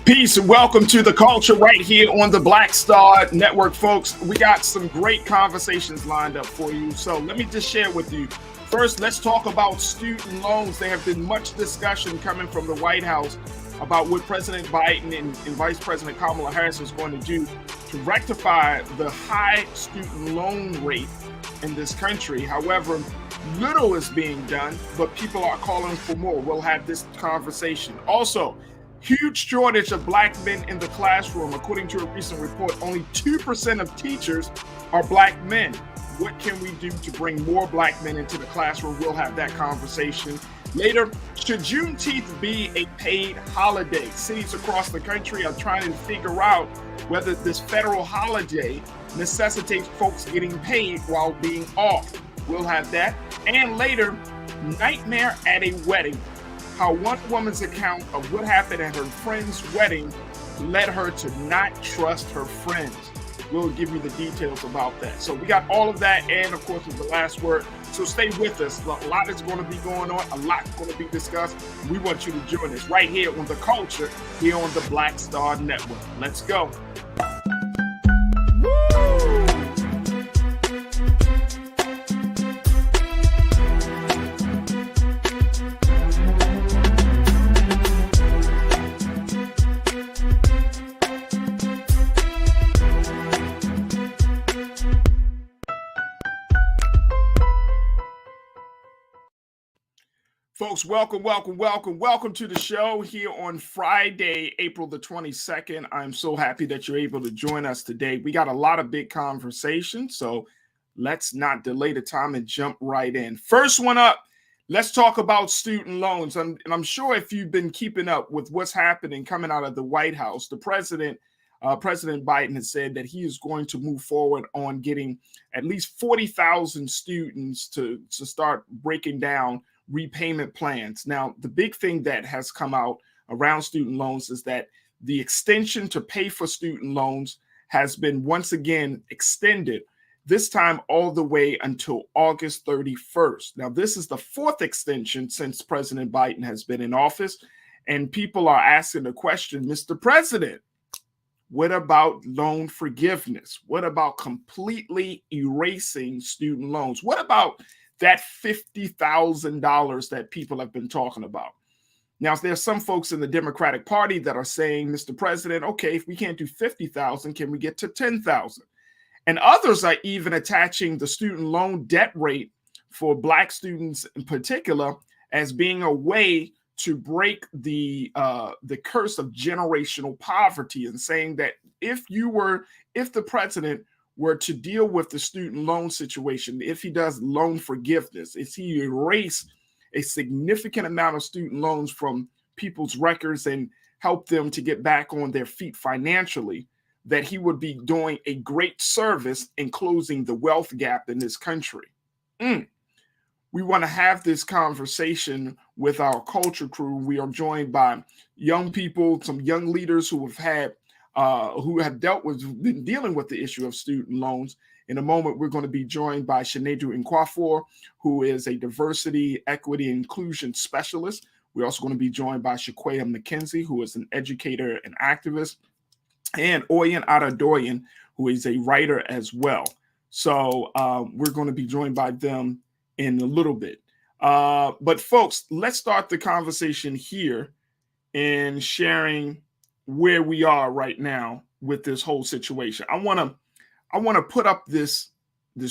Peace and welcome to the culture right here on the Black Star Network, folks. We got some great conversations lined up for you. So let me just share with you. First, let's talk about student loans. There have been much discussion coming from the White House about what President Biden and Vice President Kamala Harris is going to do to rectify the high student loan rate in this country. However, little is being done, but people are calling for more. We'll have this conversation. Also, huge shortage of black men in the classroom. According to a recent report, only 2% of teachers are black men. What can we do to bring more black men into the classroom? We'll have that conversation later. Should Juneteenth be a paid holiday? Cities across the country are trying to figure out whether this federal holiday necessitates folks getting paid while being off. We'll have that. And later, nightmare at a wedding. How one woman's account of what happened at her friend's wedding led her to not trust her friends. We'll give you the details about that. So we got all of that, and of course, with the last word. So stay with us. A lot is going to be going on. A lot is going to be discussed. We want you to join us right here on The Culture, here on the Black Star Network. Let's go. Folks, welcome to the show here on Friday, April the 22nd. I'm so happy that you're able to join us today. We got a lot of big conversations, so let's not delay the time and jump right in. First one up, let's talk about student loans. And I'm sure if you've been keeping up with what's happening coming out of the White House, the President Biden has said that he is going to move forward on getting at least 40,000 students to start breaking down repayment plans. Now, the big thing that has come out around student loans is that the extension to pay for student loans has been once again extended, this time all the way until August 31st. Now, this is the fourth extension since President Biden has been in office, and people are asking the question, Mr. President, what about loan forgiveness? What about completely erasing student loans? What about that $50,000 that people have been talking about? Now, there's some folks in the Democratic Party that are saying, Mr. President, okay, if we can't do 50,000, can we get to 10,000? And others are even attaching the student loan debt rate for Black students in particular as being a way to break the curse of generational poverty, and saying that if the president were to deal with the student loan situation, if he does loan forgiveness, if he erase a significant amount of student loans from people's records and help them to get back on their feet financially, that he would be doing a great service in closing the wealth gap in this country. We want to have this conversation with our culture crew. We are joined by young people, some young leaders who have been dealing with the issue of student loans. In a moment, we're going to be joined by Juneteeth Nkwafor, who is a diversity, equity, and inclusion specialist. We're also going to be joined by Shaquaya McKenzie, who is an educator and activist, and Oyen Adedoyin, who is a writer as well. So we're going to be joined by them in a little bit. But folks, let's start the conversation here in sharing where we are right now with this whole situation. I want to put up this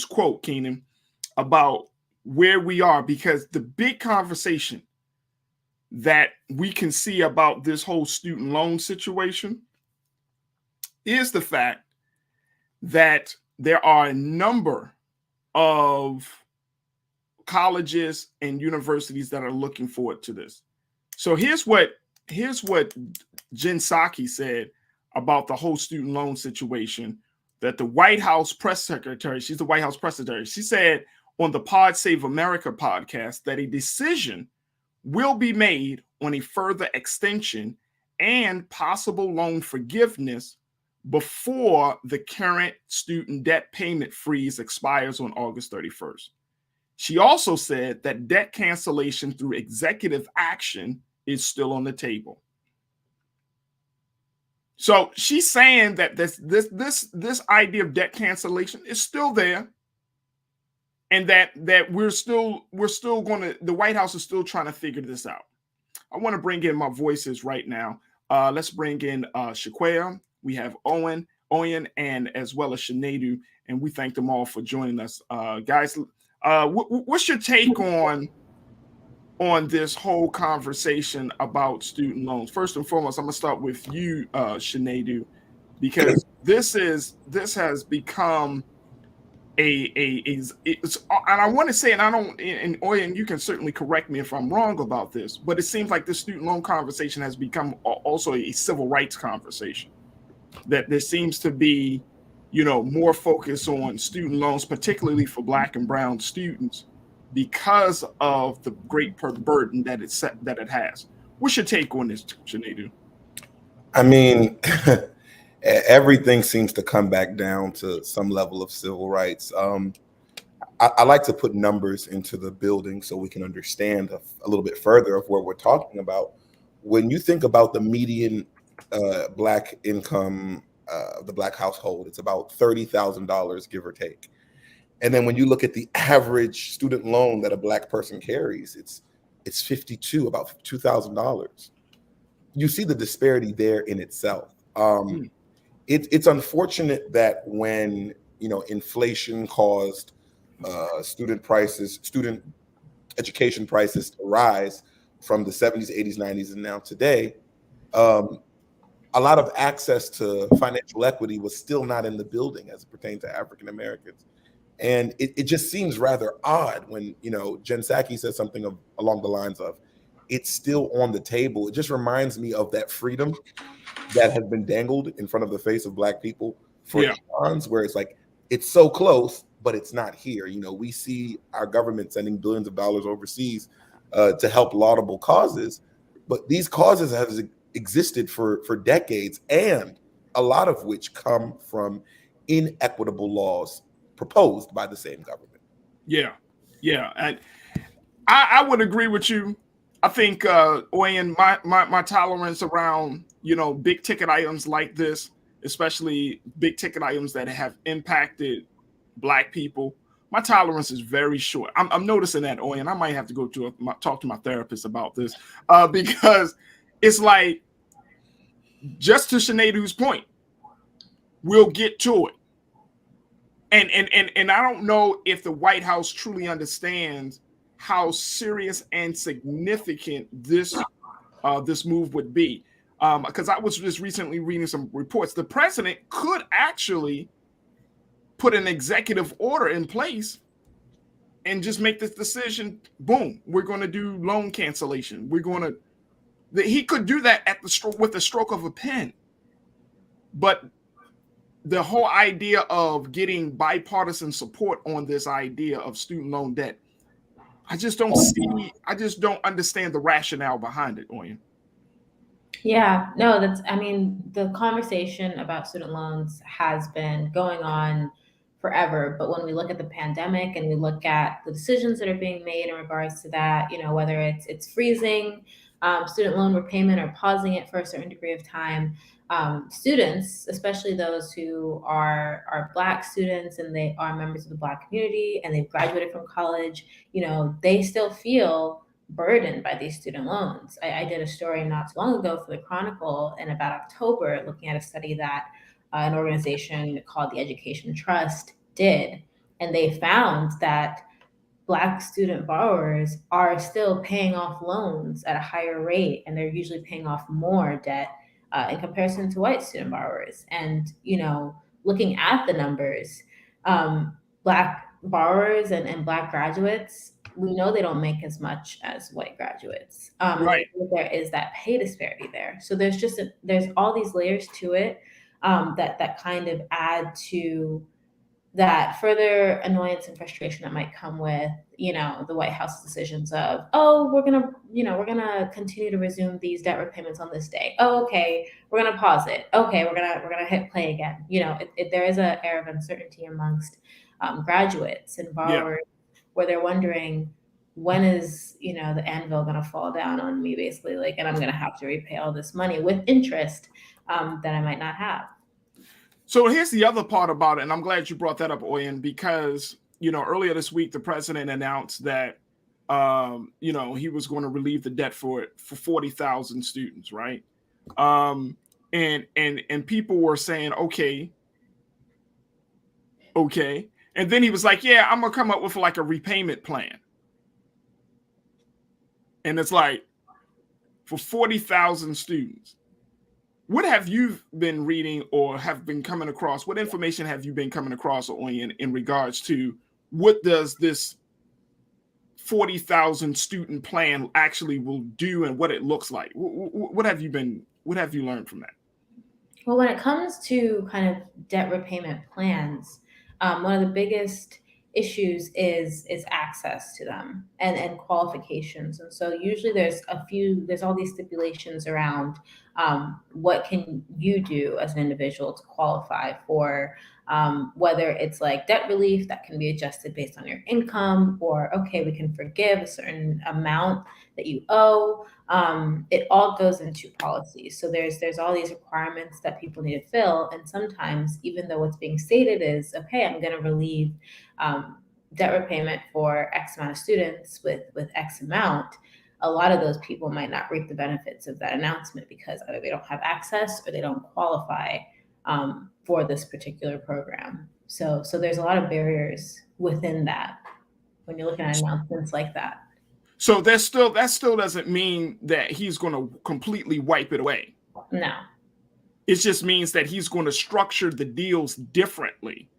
quote, Keenan, about where we are, because the big conversation that we can see about this whole student loan situation is the fact that there are a number of colleges and universities that are looking forward to this. So here's what Jen Psaki said about the whole student loan situation, that the White House press secretary, she's the White House press secretary, she said on the Pod Save America podcast that a decision will be made on a further extension and possible loan forgiveness before the current student debt payment freeze expires on August 31st. She also said that debt cancellation through executive action is still on the table. So she's saying that this idea of debt cancellation is still there, and that we're still going to, the White House is still trying to figure this out. I want to bring in my voices right now. Let's bring in Shaquaya. We have Owen, and as well as Juneteeth, and we thank them all for joining us, guys. What's your take on this whole conversation about student loans? First and foremost, I'm gonna start with you, Juneteeth, because this has become it's, and I want to say, and I don't, and Oyen, you can certainly correct me if I'm wrong about this, but it seems like the student loan conversation has become also a civil rights conversation. That there seems to be, more focus on student loans, particularly for Black and Brown students, because of the great burden that it has. What's your take on this, Juneteeth? I mean, everything seems to come back down to some level of civil rights. I like to put numbers into the building so we can understand a little bit further of what we're talking about. When you think about the median Black income, the Black household, it's about $30,000, give or take. And then when you look at the average student loan that a Black person carries, it's about $2,000. You see the disparity there in itself. It's unfortunate that when inflation caused student education prices to rise from the 70s, 80s, 90s, and now today, a lot of access to financial equity was still not in the building as it pertained to African Americans. And it just seems rather odd when, Jen Psaki says something along the lines of, it's still on the table. It just reminds me of that freedom that has been dangled in front of the face of Black people for eons, where it's like, it's so close, but it's not here. We see our government sending billions of dollars overseas to help laudable causes, but these causes have existed for decades, and a lot of which come from inequitable laws proposed by the same government. Yeah. And I would agree with you. I think, Oyen, my tolerance around, big ticket items like this, especially big ticket items that have impacted Black people, my tolerance is very short. I'm noticing that, Oyen. I might have to go talk to my therapist about this, because it's like, just to Juneteeth's point, we'll get to it. And I don't know if the White House truly understands how serious and significant this move would be. Because I was just recently reading some reports. The president could actually put an executive order in place and just make this decision. Boom, we're going to do loan cancellation. He could do that with the stroke of a pen. But the whole idea of getting bipartisan support on this idea of student loan debt, I just don't understand the rationale behind it, Oyen. Yeah, no, the conversation about student loans has been going on forever. But when we look at the pandemic and we look at the decisions that are being made in regards to that, whether it's freezing student loan repayment or pausing it for a certain degree of time, students, especially those who are Black students and they are members of the Black community and they've graduated from college, they still feel burdened by these student loans. I did a story not too long ago for the Chronicle in about October, looking at a study that an organization called the Education Trust did, and they found that Black student borrowers are still paying off loans at a higher rate, and they're usually paying off more debt in comparison to white student borrowers. And, looking at the numbers, Black borrowers and Black graduates, we know they don't make as much as white graduates. Right. There is that pay disparity there. So there's all these layers to it that kind of add to that further annoyance and frustration that might come with, the White House decisions of, we're gonna continue to resume these debt repayments on this day. Oh, okay, we're gonna pause it. Okay, we're gonna hit play again. There is an air of uncertainty amongst graduates and borrowers, where they're wondering, when is the anvil going to fall down on me, basically, like, and I'm going to have to repay all this money with interest that I might not have. So here's the other part about it, and I'm glad you brought that up, Oyen, because earlier this week the president announced that he was going to relieve the debt for 40,000 students, right? And people were saying, okay, and then he was like, yeah, I'm gonna come up with like a repayment plan, and it's like for 40,000 students. What have you been reading or have been coming across? What information have you been coming across in regards to what does this 40,000 student plan actually will do and what it looks like? What have you learned from that? Well, when it comes to kind of debt repayment plans, one of the biggest issues is access to them and qualifications. And so usually there's all these stipulations around what can you do as an individual to qualify for, whether it's like debt relief that can be adjusted based on your income, or okay, we can forgive a certain amount that you owe. It all goes into policies. So there's all these requirements that people need to fill, and sometimes even though what's being stated is okay, I'm going to relieve debt repayment for X amount of students with X amount, a lot of those people might not reap the benefits of that announcement because either they don't have access or they don't qualify for this particular program. So there's a lot of barriers within that when you're looking at announcements like that. So that still doesn't mean that he's going to completely wipe it away. No. It just means that he's going to structure the deals differently,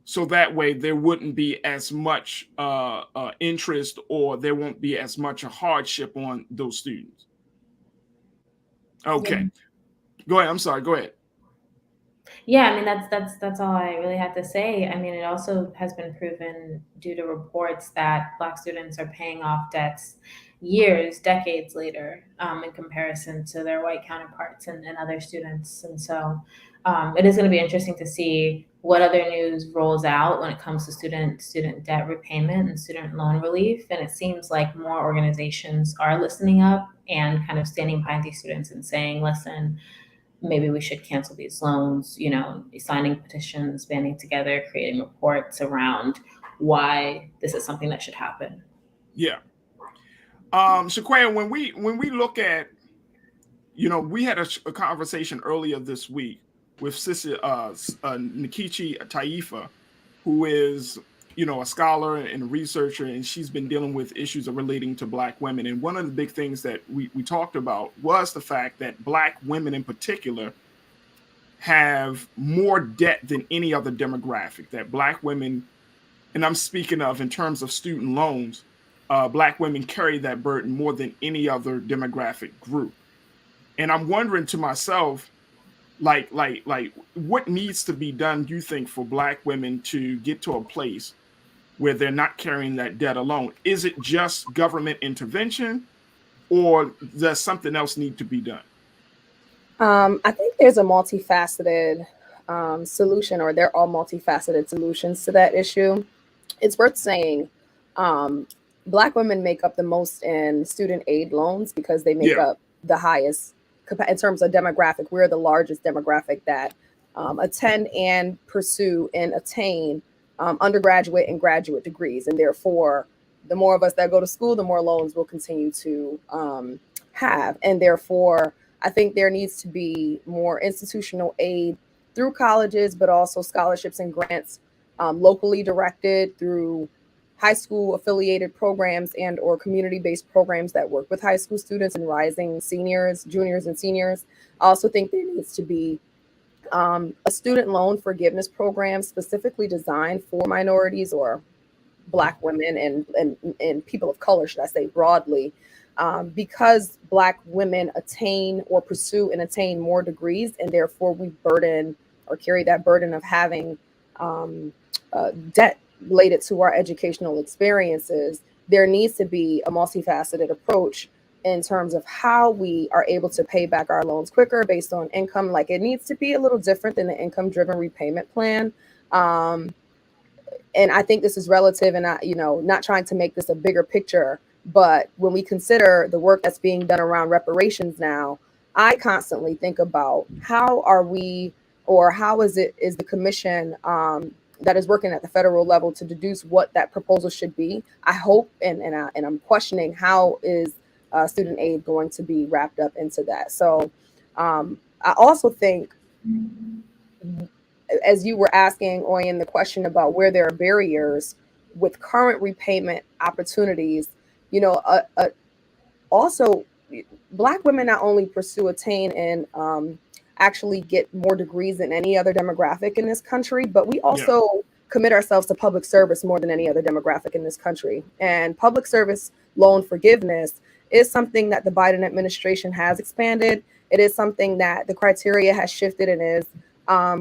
so that way there wouldn't be as much interest, or there won't be as much a hardship on those students. Okay. Yeah. Go ahead. I'm sorry. Go ahead. Yeah, I mean, that's all I really have to say. I mean, it also has been proven due to reports that Black students are paying off debts decades later, in comparison to their white counterparts and other students. And so it is going to be interesting to see what other news rolls out when it comes to student debt repayment and student loan relief. And it seems like more organizations are listening up and kind of standing behind these students and saying, listen, maybe we should cancel these loans, signing petitions, banding together, creating reports around why this is something that should happen. Yeah. Shaquaya, when we look at, we had a conversation earlier this week with Sister Nkechi Taifa, who is, a scholar and a researcher, and she's been dealing with issues relating to Black women. And one of the big things that we talked about was the fact that Black women in particular have more debt than any other demographic, that Black women, and I'm speaking of in terms of student loans, Black women carry that burden more than any other demographic group. And I'm wondering to myself, like what needs to be done, do you think, for Black women to get to a place where they're not carrying that debt alone? Is it just government intervention, or does something else need to be done? I think there's a multifaceted solution, or there are multifaceted solutions to that issue. It's worth saying Black women make up the most in student aid loans because they make up the highest in terms of demographic. We're the largest demographic that attend and pursue and attain undergraduate and graduate degrees. And therefore, the more of us that go to school, the more loans we'll continue to have. And therefore, I think there needs to be more institutional aid through colleges, but also scholarships and grants locally directed through high school affiliated programs and or community-based programs that work with high school students and rising seniors, juniors and seniors. I also think there needs to be a student loan forgiveness program specifically designed for minorities or Black women and people of color, should I say broadly, because Black women attain or pursue and attain more degrees, and therefore we burden or carry that burden of having debt related to our educational experiences. There needs to be a multifaceted approach in terms of how we are able to pay back our loans quicker based on income. Like, it needs to be a little different than the income-driven repayment plan. And I think this is relative, and not trying to make this a bigger picture, But when we consider the work that's being done around reparations now, I constantly think about how are we, or how is the commission that is working at the federal level to deduce what that proposal should be. I hope, and I'm questioning how is student aid going to be wrapped up into that. So I also think, as you were asking, Oyen, the question about where there are barriers with current repayment opportunities, you know, also Black women not only pursue, attain, and actually get more degrees than any other demographic in this country, but we also commit ourselves to public service more than any other demographic in this country. And public service loan forgiveness is something that the Biden administration has expanded. It is something that the criteria has shifted and is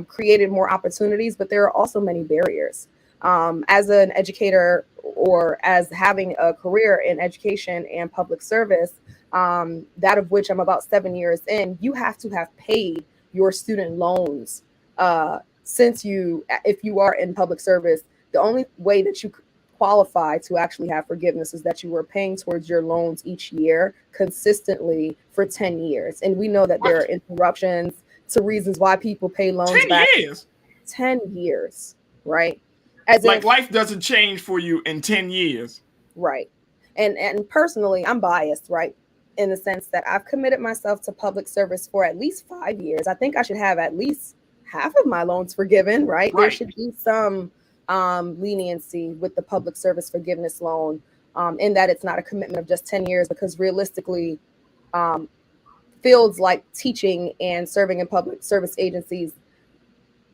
created more opportunities, but there are also many barriers. As an educator, or as having a career in education and public service, that of which I'm about 7 years in, you have to have paid your student loans if you are in public service. The only way that you qualify to actually have forgiveness is that you were paying towards your loans each year consistently for 10 years. And we know that there are interruptions to reasons why people pay loans 10 back. years? 10 years, right? Like life doesn't change for you in 10 years. Right. And personally, I'm biased, right? In the sense that I've committed myself to public service for at least 5 years. I think I should have at least half of my loans forgiven, right? There should be some leniency with the public service forgiveness loan, in that it's not a commitment of just 10 years, because realistically, fields like teaching and serving in public service agencies,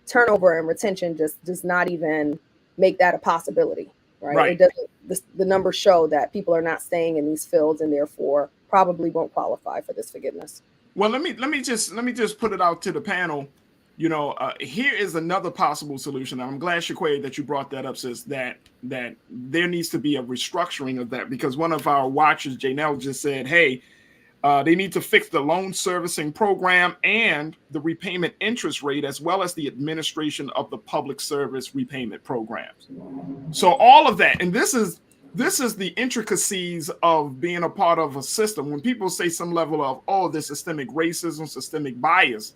turnover and retention just does not even make that a possibility, right? It doesn't. The numbers show that people are not staying in these fields, and therefore probably won't qualify for this forgiveness. Well, let me just put it out to the panel. You know, here is another possible solution. I'm glad, Shaquay, that you brought that up, sis, that there needs to be a restructuring of that, because one of our watchers, Janelle, just said, hey, they need to fix the loan servicing program and the repayment interest rate, as well as the administration of the public service repayment programs. So all of that, and this is the intricacies of being a part of a system. When people say some level of, oh, there's systemic racism, systemic bias,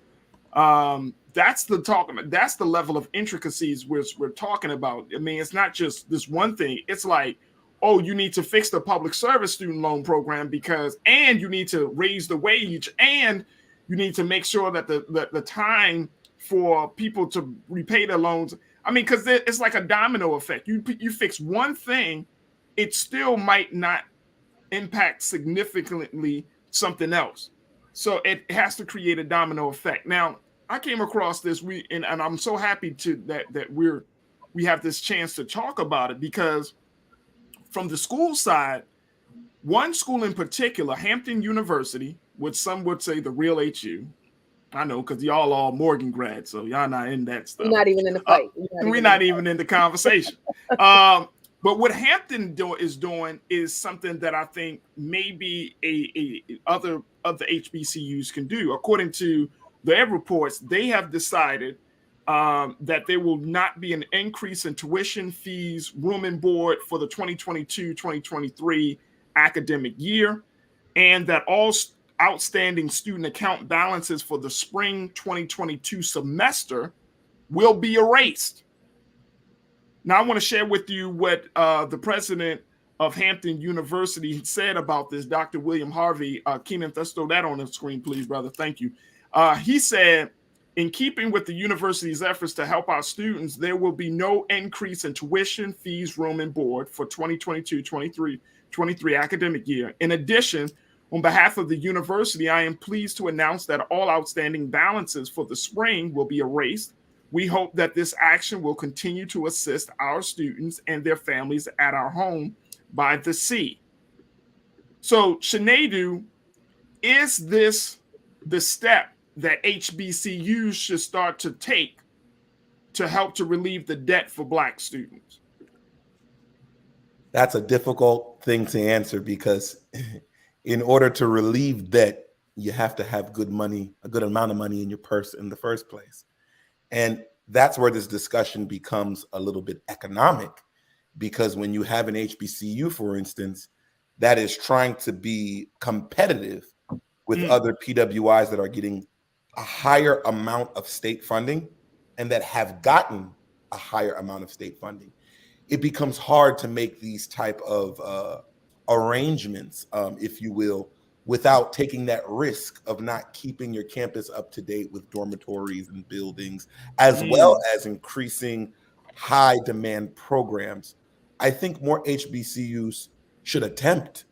that's the level of intricacies we're talking about. I mean, it's not just this one thing. It's like, oh, you need to fix the public service student loan program and you need to raise the wage, and you need to make sure that the time for people to repay their loans. I mean, because it's like a domino effect. You fix one thing, it still might not impact significantly something else. So it has to create a domino effect. Now, I came across this and I'm so happy that we have this chance to talk about it, because from the school side, one school in particular, Hampton University, which some would say the real HU. I know, because y'all all Morgan grads, so y'all not in that stuff. We're not even in the fight. We're not even in the conversation. But what Hampton is doing is something that I think maybe other HBCUs can do. According to their reports, they have decided that there will not be an increase in tuition fees, room and board for the 2022-2023 academic year, and that all outstanding student account balances for the spring 2022 semester will be erased. Now, I want to share with you what the president of Hampton University said about this, Dr. William Harvey. Keenan, let's throw that on the screen, please, brother. Thank you. He said, in keeping with the university's efforts to help our students, there will be no increase in tuition, fees, room, and board for 2022-23 academic year. In addition, on behalf of the university, I am pleased to announce that all outstanding balances for the spring will be erased. We hope that this action will continue to assist our students and their families at our home by the sea. So, Shanadu, is this the step that HBCUs should start to take to help to relieve the debt for Black students? That's a difficult thing to answer, because in order to relieve debt, you have to have good money, a good amount of money in your purse in the first place. And that's where this discussion becomes a little bit economic, because when you have an HBCU, for instance, that is trying to be competitive with Mm. other PWIs that are getting a higher amount of state funding and that have gotten a higher amount of state funding, it becomes hard to make these type of arrangements, if you will, without taking that risk of not keeping your campus up to date with dormitories and buildings, as well as increasing high demand programs. I think more HBCUs should attempt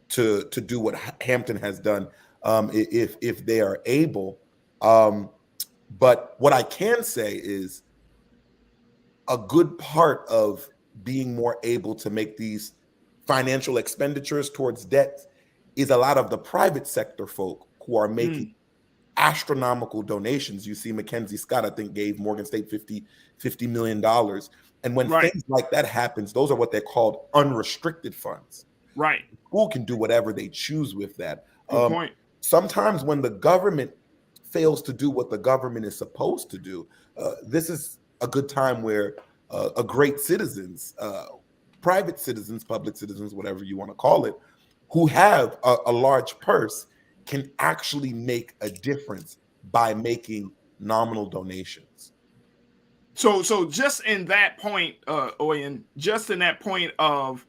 to do what Hampton has done, if they are able. But what I can say is a good part of being more able to make these financial expenditures towards debt is a lot of the private sector folk who are making astronomical donations. You see Mackenzie Scott, I think, gave Morgan State $50 million. And when things like that happens, those are what they're called unrestricted funds. Right. The school can do whatever they choose with that. Good point. Sometimes when the government fails to do what the government is supposed to do, this is a good time where a great citizens, private citizens, public citizens, whatever you want to call it, who have a large purse can actually make a difference by making nominal donations. So just in that point, Oyen, just in that point of,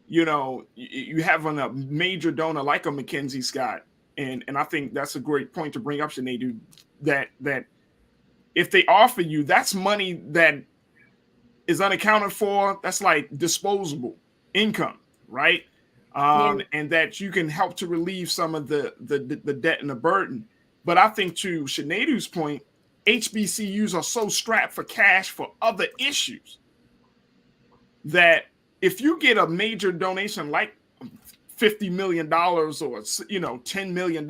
you know, you having a major donor like a Mackenzie Scott, and I think that's a great point to bring up, Sinead, that if they offer you, that's money that is unaccounted for. That's like disposable income, right? And that you can help to relieve some of the debt and the burden. But I think, to Sinead's point, HBCUs are so strapped for cash for other issues that if you get a major donation like $50 million or, you know, $10 million,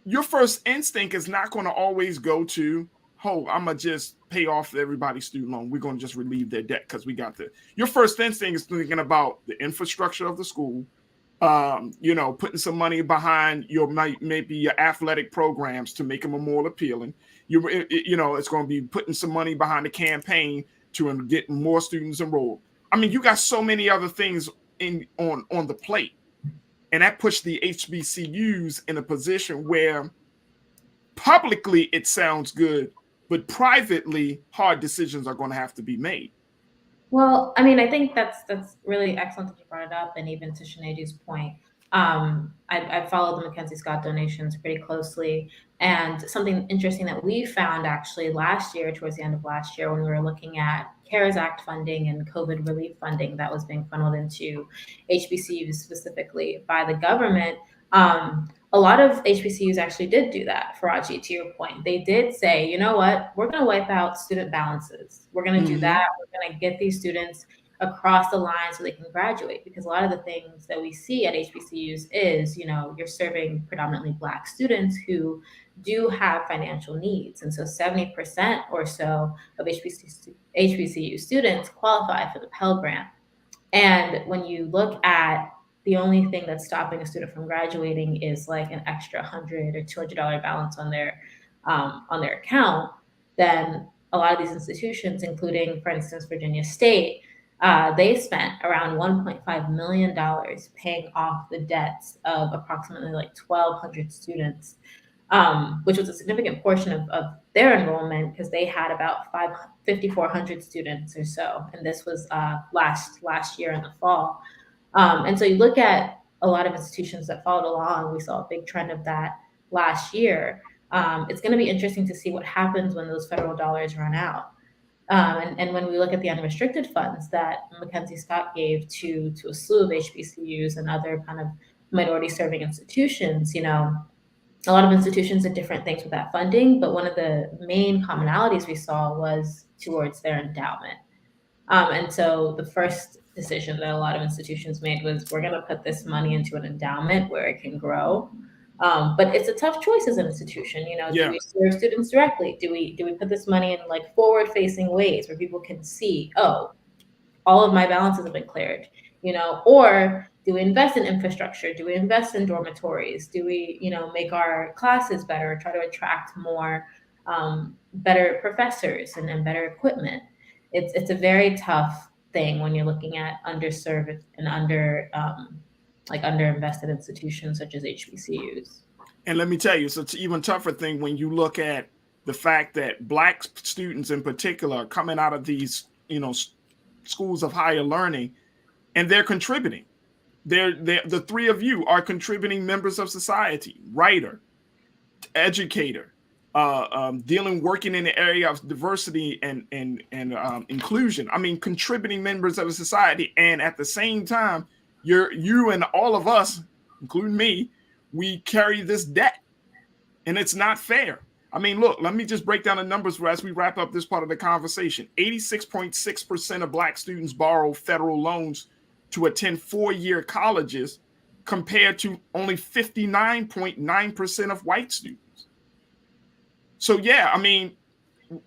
your first instinct is not going to always go to, oh, I'm going to just pay off everybody's student loan. We're going to just relieve their debt because we got the. Your first instinct is thinking about the infrastructure of the school, you know, putting some money behind your maybe your athletic programs to make them more appealing. You know, it's going to be putting some money behind the campaign to get more students enrolled. I mean, you got so many other things on the plate, and that puts the HBCUs in a position where publicly it sounds good, but privately hard decisions are going to have to be made. Well, I mean, I think that's really excellent that you brought it up. And even to Sinead's point, I followed the Mackenzie Scott donations pretty closely. And something interesting that we found actually last year, towards the end of last year, when we were looking at CARES Act funding and COVID relief funding that was being funneled into HBCUs specifically by the government, a lot of HBCUs actually did do that. Farajii, to your point, they did say, you know what, we're going to wipe out student balances. We're going to do that. We're going to get these students across the line so they can graduate, because a lot of the things that we see at HBCUs is, you know, you're serving predominantly Black students who do have financial needs. And so 70% or so of HBCU students qualify for the Pell Grant. And when you look at the only thing that's stopping a student from graduating is like an extra $100 or $200 balance on their account, then a lot of these institutions, including, for instance, Virginia State, they spent around $1.5 million paying off the debts of approximately like 1,200 students, which was a significant portion of their enrollment, because they had about 5,400 students or so. And this was last year in the fall. And so you look at a lot of institutions that followed along. We saw a big trend of that last year. It's going to be interesting to see what happens when those federal dollars run out. And when we look at the unrestricted funds that Mackenzie Scott gave to a slew of HBCUs and other kind of minority serving institutions, you know, a lot of institutions did different things with that funding, but one of the main commonalities we saw was towards their endowment. And so the first decision that a lot of institutions made was, we're going to put this money into an endowment where it can grow. But it's a tough choice as an institution. You know, do we serve students directly? Do we put this money in like forward-facing ways where people can see, oh, all of my balances have been cleared, you know, or do we invest in infrastructure? Do we invest in dormitories? Do we, you know, make our classes better, try to attract more better professors and better equipment? It's a very tough thing when you're looking at underserved and underinvested institutions such as HBCUs. And let me tell you, so it's an even tougher thing when you look at the fact that Black students in particular are coming out of these, schools of higher learning, and they're contributing. The three of you are contributing members of society: writer, educator, working in the area of diversity and inclusion. I mean, contributing members of society, and at the same time, you and all of us, including me, we carry this debt, and it's not fair. I mean, look, let me just break down the numbers as we wrap up this part of the conversation. 86.6% of Black students borrow federal loans to attend 4-year colleges, compared to only 59.9% of white students. So yeah, I mean,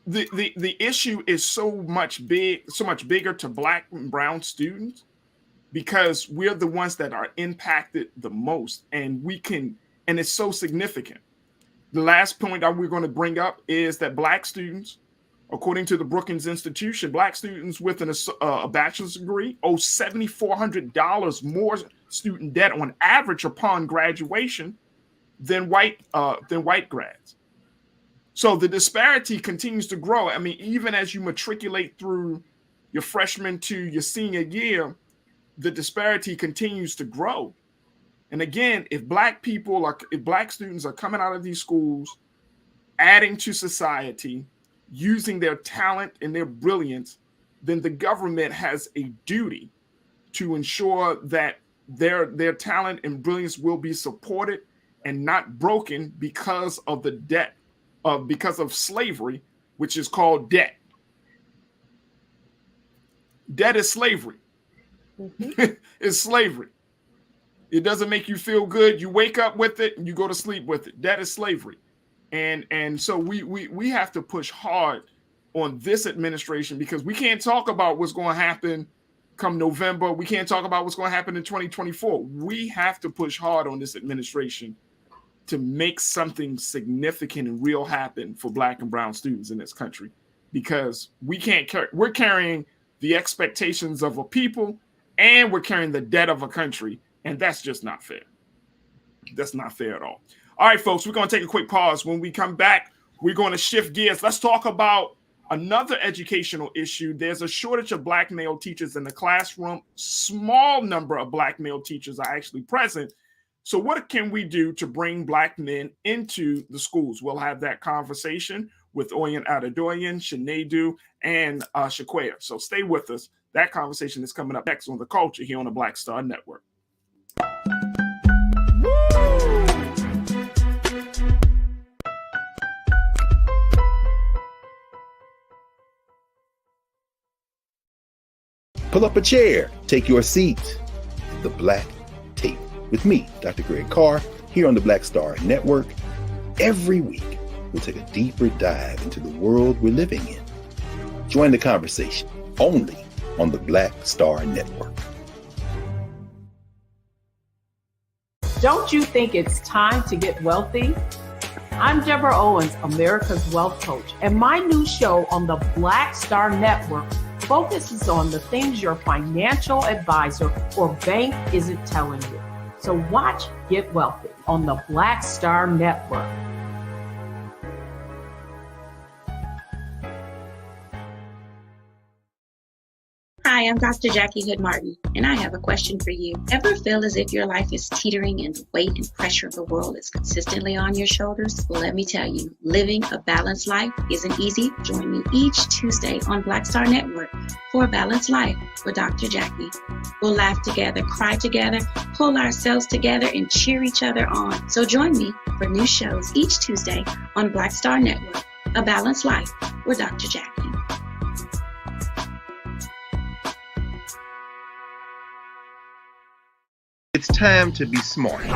the issue is so much bigger to Black and brown students, because we're the ones that are impacted the most, and it's so significant. The last point that we're going to bring up is that Black students, according to the Brookings Institution, Black students with a bachelor's degree owe $7,400 more student debt on average upon graduation than white grads. So the disparity continues to grow. I mean, even as you matriculate through your freshman to your senior year, the disparity continues to grow. And again, if Black students are coming out of these schools, adding to society, using their talent and their brilliance, then the government has a duty to ensure that their talent and brilliance will be supported and not broken because of the debt, because of slavery, which is called debt. Debt is slavery. Mm-hmm. It's slavery. It doesn't make you feel good. You wake up with it and you go to sleep with it. That is slavery. And so we have to push hard on this administration, because we can't talk about what's going to happen come November. We can't talk about what's going to happen in 2024. We have to push hard on this administration to make something significant and real happen for Black and brown students in this country, because we're carrying the expectations of a people, and we're carrying the debt of a country. And that's just not fair. That's not fair at all. All right, folks, we're going to take a quick pause. When we come back, we're going to shift gears. Let's talk about another educational issue. There's a shortage of Black male teachers in the classroom. Small number of Black male teachers are actually present. So what can we do to bring Black men into the schools? We'll have that conversation with Oyin Adedoyin, Shinedu, and Shaquaya. So stay with us. That conversation is coming up next on The Culture here on the Black Star Network. Pull up a chair, take your seat. The Black Tape with me, Dr. Greg Carr, here on the Black Star Network. Every week, we'll take a deeper dive into the world we're living in. Join the conversation only on the Black Star Network. Don't you think it's time to get wealthy? I'm Deborah Owens, America's Wealth Coach, and my new show on the Black Star Network focuses on the things your financial advisor or bank isn't telling you. So watch Get Wealthy on the Black Star Network. Hi, I'm Dr. Jackie Hood Martin, and I have a question for you. Ever feel as if your life is teetering and the weight and pressure of the world is consistently on your shoulders? Well, let me tell you, living a balanced life isn't easy. Join me each Tuesday on Black Star Network for A Balanced Life with Dr. Jackie. We'll laugh together, cry together, pull ourselves together, and cheer each other on. So join me for new shows each Tuesday on Black Star Network, A Balanced Life with Dr. Jackie. It's time to be smart.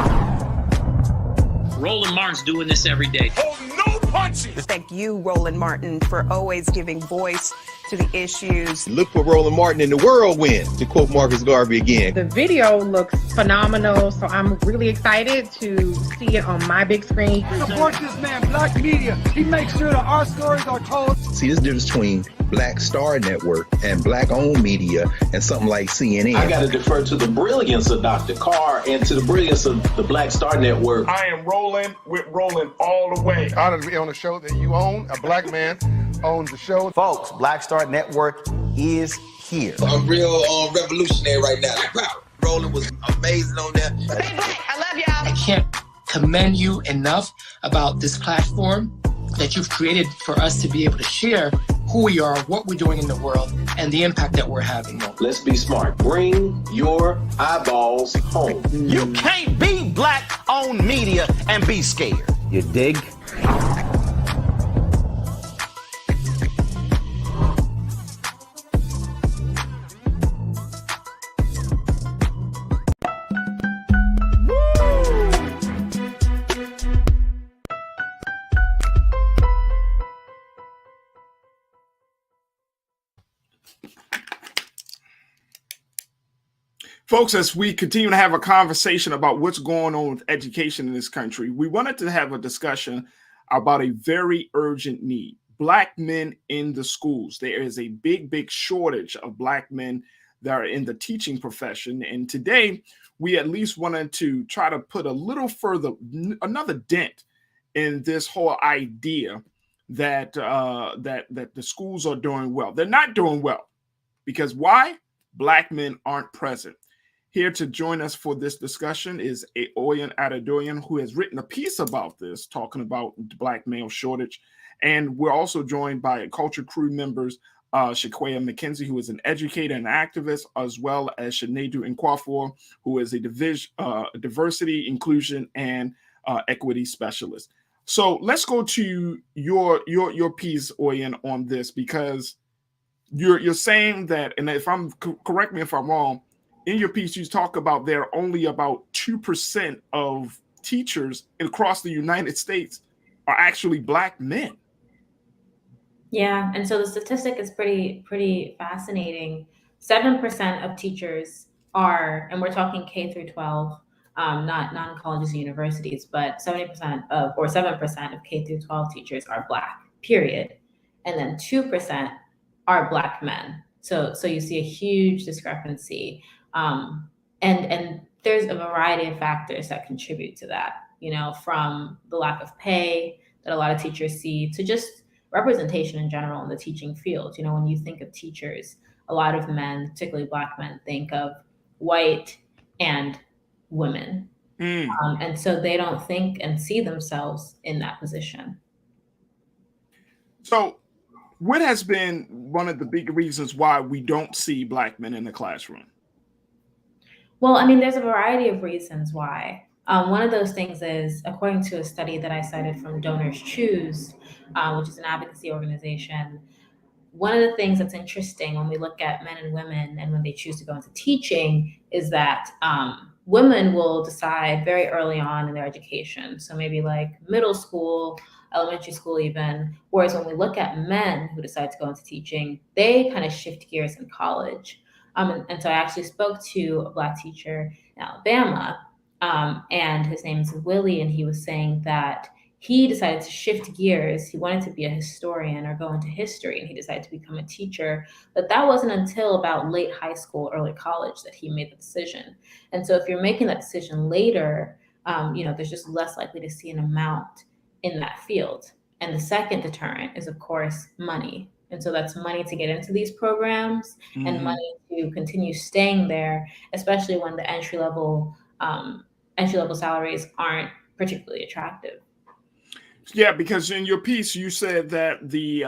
Roland Martin's doing this every day. Oh, no punches! Thank you, Roland Martin, for always giving voice to the issues. Look for Roland Martin in the whirlwind, to quote Marcus Garvey again. The video looks phenomenal, so I'm really excited to see it on my big screen. Support this man, Black media. He makes sure that our stories are told. See, this difference between Black Star Network and Black-owned media and something like CNN. I got to defer to the brilliance of Dr. Carr and to the brilliance of the Black Star Network. I am Roland with Roland all the way. Honored to be on a show that you own. A black man owns the show. Folks, Black Star Network is here. I'm real revolutionary right now. Roland was amazing on there. Stay black. I love y'all. I can't commend you enough about this platform that you've created for us to be able to share who we are, what we're doing in the world, and the impact that we're having. Let's be smart. Bring your eyeballs home. You can't be Black-owned media and be scared. You dig? Folks, as we continue to have a conversation about what's going on with education in this country, we wanted to have a discussion about a very urgent need. Black men in the schools. There is a big shortage of Black men that are in the teaching profession. And today, we at least wanted to try to put a little further, another dent in this whole idea that that the schools are doing well. They're not doing well. Because why? Black men aren't present. Here to join us for this discussion is Oyen Adedoyin, who has written a piece about this, talking about the Black male shortage. And we're also joined by culture crew members, Shaquaya McKenzie, who is an educator and activist, as well as Shanedu Nkwafor, who is a diversity, inclusion, and equity specialist. So let's go to your piece, Oyen, on this, because you're saying that, and if I'm correct me if I'm wrong, in your piece, you talk about there are only about 2% of teachers across the United States are actually Black men. Yeah, and so the statistic is pretty fascinating. 7% of teachers are, and we're talking K through 12, not non-colleges and universities, but 7% of K through 12 teachers are Black, period. And then 2% are Black men. So you see a huge discrepancy. And there's a variety of factors that contribute to that, from the lack of pay that a lot of teachers see to just representation in general in the teaching field. When you think of teachers, a lot of men, particularly Black men, think of white and women. And so they don't think and see themselves in that position. So what has been one of the big reasons why we don't see Black men in the classroom? Well, I mean, there's a variety of reasons why. One of those things is, according to a study that I cited from Donors Choose, which is an advocacy organization, one of the things that's interesting when we look at men and women and when they choose to go into teaching is that women will decide very early on in their education. So maybe like middle school, elementary school even. Whereas when we look at men who decide to go into teaching, they kind of shift gears in college. And so I actually spoke to a Black teacher in Alabama, and his name is Willie, and he was saying that he decided to shift gears. He wanted to be a historian or go into history, and he decided to become a teacher. But that wasn't until about late high school, early college that he made the decision. And so if you're making that decision later, there's just less likely to see an amount in that field. And the second deterrent is, of course, money. And so that's money to get into these programs and money to continue staying there, especially when the entry level salaries aren't particularly attractive. Yeah, because in your piece you said that the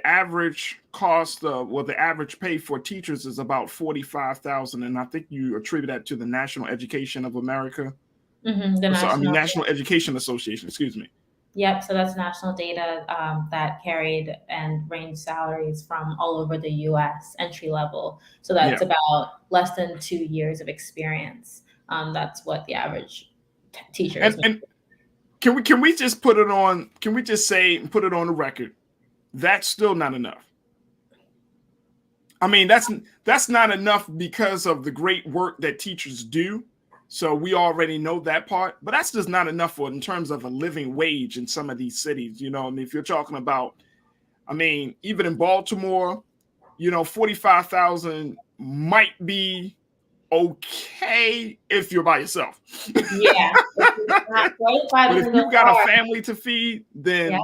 average cost the average pay for teachers is about $45,000, and I think you attribute that to the National Education of America. National Education Association. Excuse me. Yep. So that's national data that carried and ranged salaries from all over the U.S. entry level. So that's about less than 2 years of experience. That's what the average teacher is. And can we just put it on? Can we just say put it on the record? That's still not enough. I mean, that's not enough because of the great work that teachers do. So we already know that part, but that's just not enough in terms of a living wage in some of these cities. I mean, if you're talking about I mean, even in Baltimore, 45,000 might be okay if you're by yourself. Yeah. But if you got a family to feed, then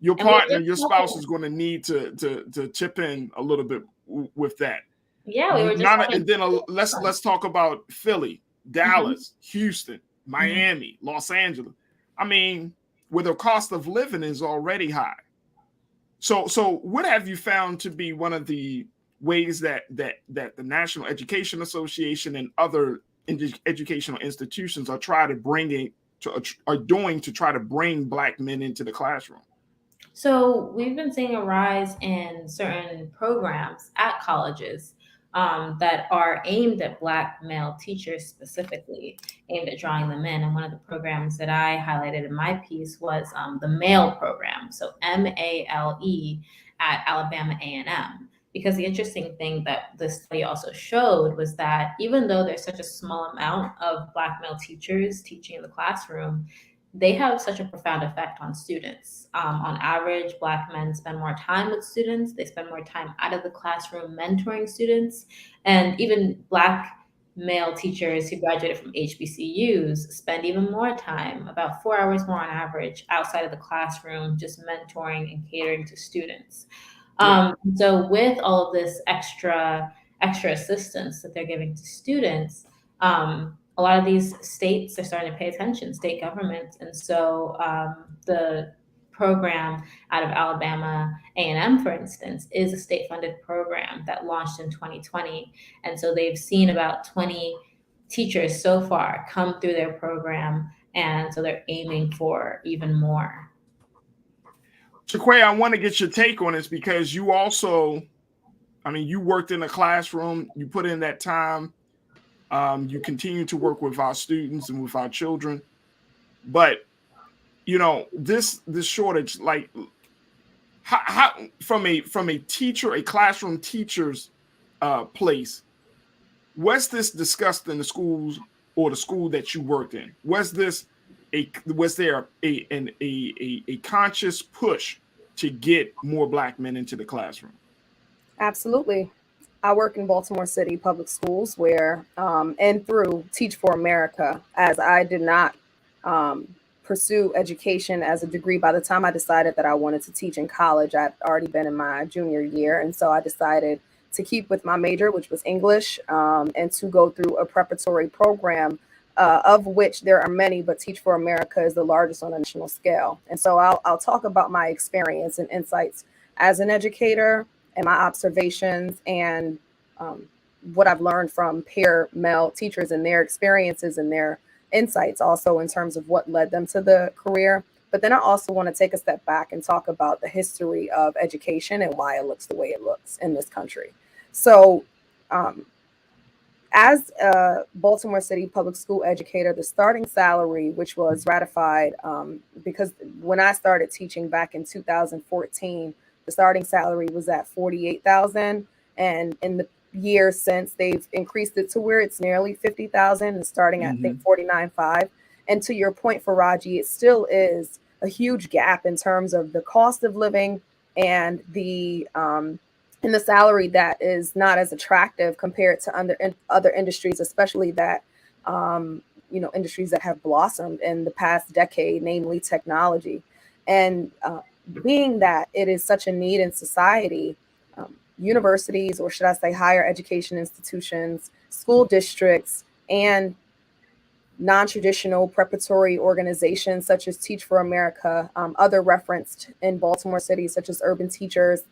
your partner, your spouse is going to need to chip in a little bit with that. Yeah, we were just and then let's talk about Philly, Dallas, Houston, Miami, Los Angeles. I mean, where the cost of living is already high. So what have you found to be one of the ways that the National Education Association and other educational institutions are trying to try to bring Black men into the classroom? So we've been seeing a rise in certain programs at colleges that are aimed at Black male teachers, specifically aimed at drawing them in. And one of the programs that I highlighted in my piece was the MALE program, so MALE at Alabama A&M. Because the interesting thing that the study also showed was that even though there's such a small amount of Black male teachers teaching in the classroom, they have such a profound effect on students. On average, Black men spend more time with students. They spend more time out of the classroom mentoring students. And even Black male teachers who graduated from HBCUs spend even more time, about 4 hours more on average, outside of the classroom, just mentoring and catering to students. So with all of this extra assistance that they're giving to students, a lot of these states are starting to pay attention, state governments. And so the program out of Alabama A&M, for instance, is a state-funded program that launched in 2020. And so they've seen about 20 teachers so far come through their program. And so they're aiming for even more. Shaquay, I want to get your take on this because you also, you worked in a classroom, you put in that time. You continue to work with our students and with our children, but this shortage, like how from a teacher, a classroom teacher's place, was this discussed in the schools or the school that you worked in? Was there a conscious push to get more Black men into the classroom? Absolutely. I work in Baltimore City Public Schools where, and through Teach for America, as I did not pursue education as a degree. By the time I decided that I wanted to teach in college, I'd already been in my junior year. And so I decided to keep with my major, which was English, and to go through a preparatory program, of which there are many, but Teach for America is the largest on a national scale. And so I'll talk about my experience and insights as an educator, and my observations and what I've learned from peer male teachers and their experiences and their insights also in terms of what led them to the career. But then I also want to take a step back and talk about the history of education and why it looks the way it looks in this country. So as a Baltimore City public school educator, the starting salary, which was ratified because when I started teaching back in 2014, the starting salary was at $48,000, and in the years since they've increased it to where it's nearly $50,000 and starting at I think $49,500. And to your point, Farajii, it still is a huge gap in terms of the cost of living and the salary that is not as attractive compared to other industries, especially that industries that have blossomed in the past decade, namely technology. And being that it is such a need in society, universities, or should I say higher education institutions, school districts, and non-traditional preparatory organizations such as Teach for America, other referenced in Baltimore City, such as Urban Teachers,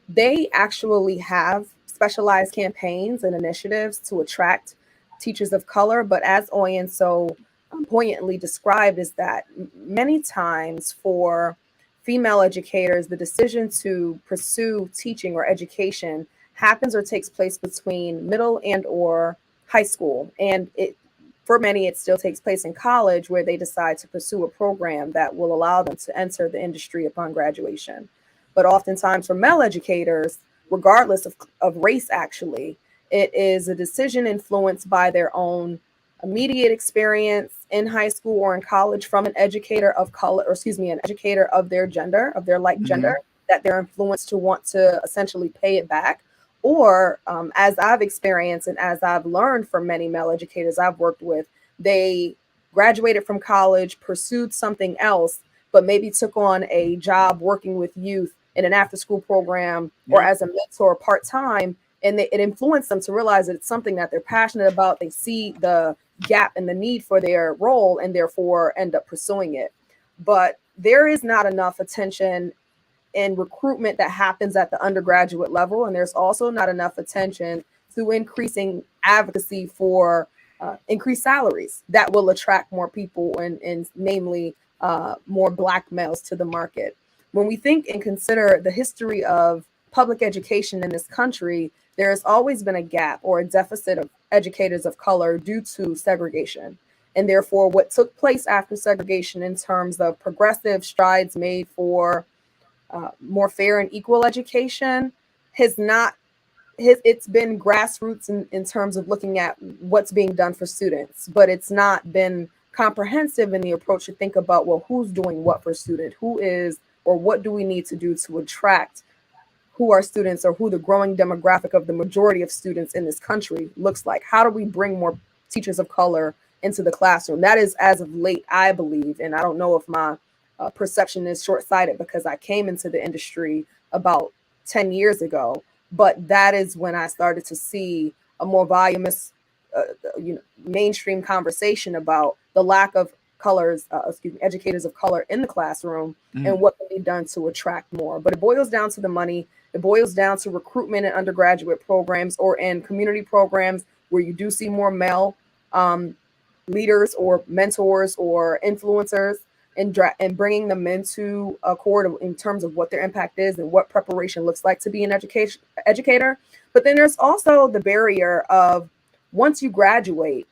they actually have specialized campaigns and initiatives to attract teachers of color. But as Oyen so poignantly described, is that many times for female educators, the decision to pursue teaching or education happens or takes place between middle and or high school. And for many, it still takes place in college, where they decide to pursue a program that will allow them to enter the industry upon graduation. But oftentimes for male educators, regardless of race, actually, it is a decision influenced by their own immediate experience in high school or in college from an educator of color, or excuse me, an educator of their gender, of their like gender, that they're influenced to want to essentially pay it back. Or as I've experienced and as I've learned from many male educators I've worked with, they graduated from college, pursued something else, but maybe took on a job working with youth in an after-school program or as a mentor part-time, and it influenced them to realize that it's something that they're passionate about. They see the gap and the need for their role and therefore end up pursuing it. But there is not enough attention and recruitment that happens at the undergraduate level. And there's also not enough attention to increasing advocacy for increased salaries that will attract more people and namely more Black males to the market. When we think and consider the history of public education in this country, there has always been a gap or a deficit of educators of color due to segregation. And therefore, what took place after segregation in terms of progressive strides made for more fair and equal education it's been grassroots in terms of looking at what's being done for students, but it's not been comprehensive in the approach to think about, well, who's doing what for student, who is, or what do we need to do to attract who our students or who the growing demographic of the majority of students in this country looks like. How do we bring more teachers of color into the classroom? That is, as of late, I believe, and I don't know if my perception is short-sighted because I came into the industry about 10 years ago, but that is when I started to see a more voluminous, mainstream conversation about the lack of educators of color in the classroom and what can be done to attract more. But it boils down to the money. It boils down to recruitment in undergraduate programs or in community programs where you do see more male leaders or mentors or influencers, and bringing them into a court in terms of what their impact is and what preparation looks like to be an educator. But then there's also the barrier of once you graduate,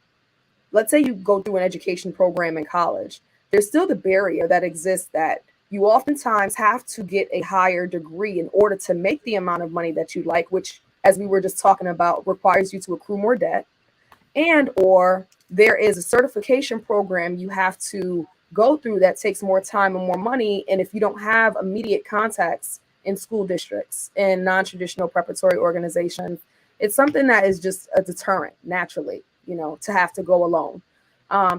let's say you go through an education program in college, there's still the barrier that exists that you oftentimes have to get a higher degree in order to make the amount of money that you like, which, as we were just talking about, requires you to accrue more debt. And or there is a certification program you have to go through that takes more time and more money. And if you don't have immediate contacts in school districts and non-traditional preparatory organizations, it's something that is just a deterrent naturally, to have to go alone.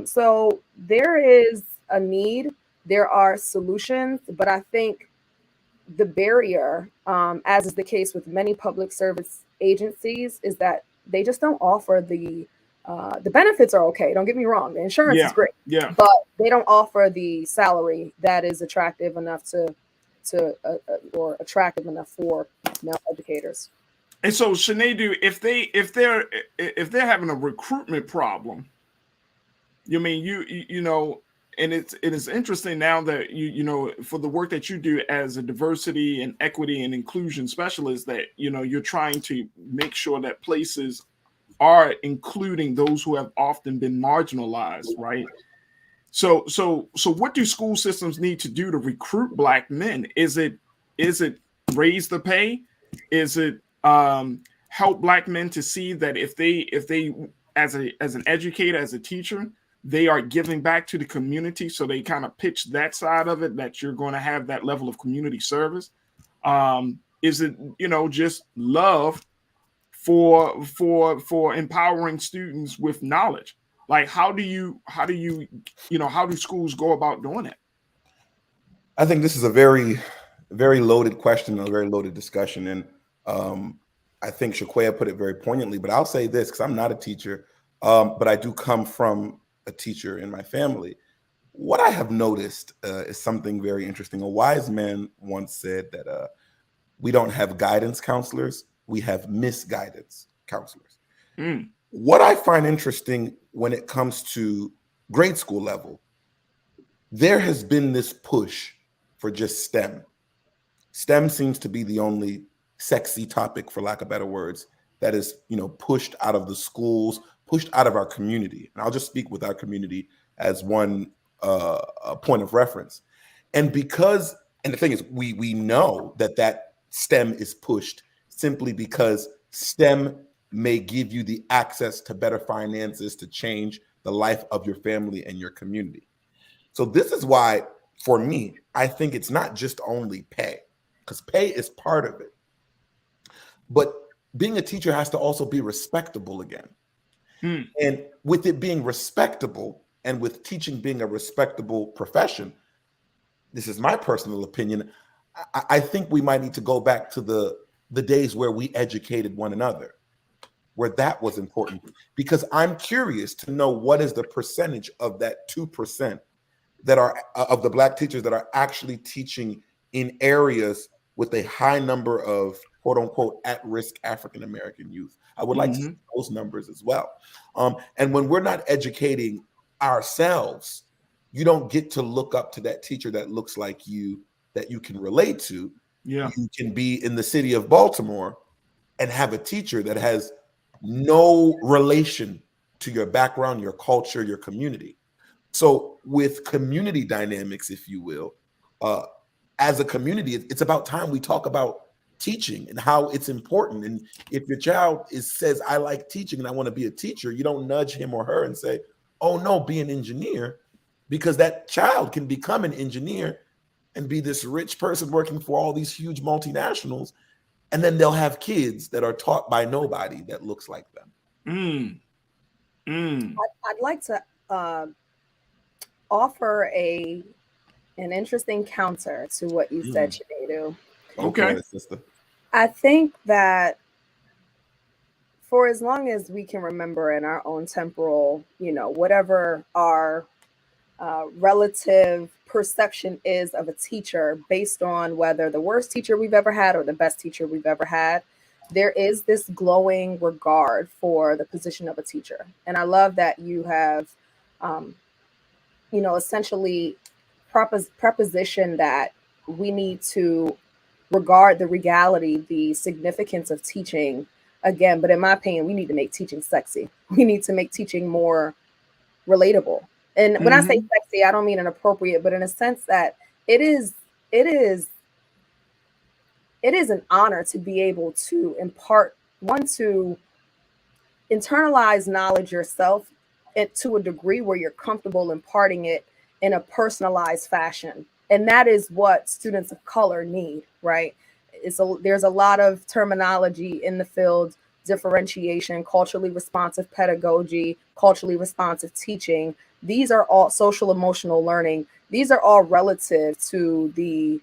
So there is a need, there are solutions, but I think the barrier, as is the case with many public service agencies, is that they just don't offer the benefits are okay. Don't get me wrong. The insurance is great, but they don't offer the salary that is attractive enough or attractive enough for male educators. And so, Juneteeth, if they're having a recruitment problem, and it is interesting now that you for the work that you do as a diversity and equity and inclusion specialist, that you're trying to make sure that places are including those who have often been marginalized, right? So what do school systems need to do to recruit Black men? Is it raise the pay? Is it help Black men to see that if they as an educator, as a teacher, they are giving back to the community, so they kind of pitch that side of it, that you're going to have that level of community service? Is it just love for empowering students with knowledge? Like how do schools go about doing it? I think this is a very, very loaded question, a very loaded discussion. And I think Shaquaya put it very poignantly, but I'll say this because I'm not a teacher, but I do come from a teacher in my family. What I have noticed is something very interesting. A wise man once said that we don't have guidance counselors, we have misguidance counselors. What I find interesting when it comes to grade school level, there has been this push for just STEM. STEM seems to be the only sexy topic, for lack of better words, that is, pushed out of the schools, pushed out of our community. And I'll just speak with our community as one point of reference. And the thing is, we know that STEM is pushed simply because STEM may give you the access to better finances to change the life of your family and your community. So this is why, for me, I think it's not just only pay. because pay is part of it. But being a teacher has to also be respectable again. And with it being respectable, and with teaching being a respectable profession, this is my personal opinion, I think we might need to go back to the days where we educated one another, where that was important. Because I'm curious to know what is the percentage of that 2% that are of the Black teachers that are actually teaching in areas with a high number of quote unquote at-risk African-American youth. I would like to see those numbers as well. And when we're not educating ourselves, you don't get to look up to that teacher that looks like you, that you can relate to. Yeah. You can be in the city of Baltimore and have a teacher that has no relation to your background, your culture, your community. So with community dynamics, if you will, as a community, it's about time we talk about teaching and how it's important. And if your child says, I like teaching and I want to be a teacher, you don't nudge him or her and say, oh no, be an engineer, because that child can become an engineer and be this rich person working for all these huge multinationals. And then they'll have kids that are taught by nobody that looks like them. I'd like to offer an interesting counter to what you said, Juneteeth. Okay, sister. I think that for as long as we can remember in our own temporal, whatever our relative perception is of a teacher based on whether the worst teacher we've ever had or the best teacher we've ever had, there is this glowing regard for the position of a teacher. And I love that you have, essentially preposition that we need to regard the regality, the significance of teaching again. But in my opinion, we need to make teaching sexy. We need to make teaching more relatable. And when I say sexy, I don't mean inappropriate, but in a sense that it is an honor to be able to impart, to internalize knowledge yourself to a degree where you're comfortable imparting it in a personalized fashion. And that is what students of color need, right? There's a lot of terminology in the field, differentiation, culturally responsive pedagogy, culturally responsive teaching. These are all social emotional learning. These are all relative to the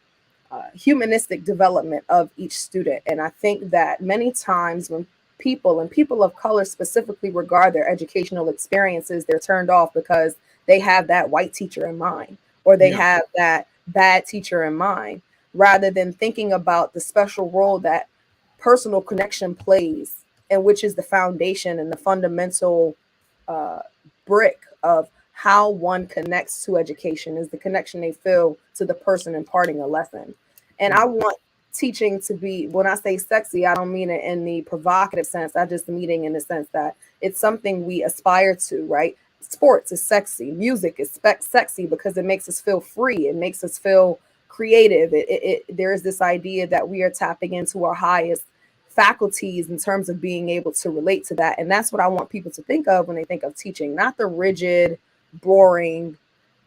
humanistic development of each student. And I think that many times when people of color specifically regard their educational experiences, they're turned off because they have that white teacher in mind, or they have that bad teacher in mind, rather than thinking about the special role that personal connection plays, and which is the foundation and the fundamental brick of how one connects to education, is the connection they feel to the person imparting a lesson. And I want teaching to be, when I say sexy, I don't mean it in the provocative sense. I just mean it in the sense that it's something we aspire to, right? Sports is sexy. Music is sexy because it makes us feel free. It makes us feel creative. There is this idea that we are tapping into our highest faculties in terms of being able to relate to that. And that's what I want people to think of when they think of teaching, not the rigid, boring,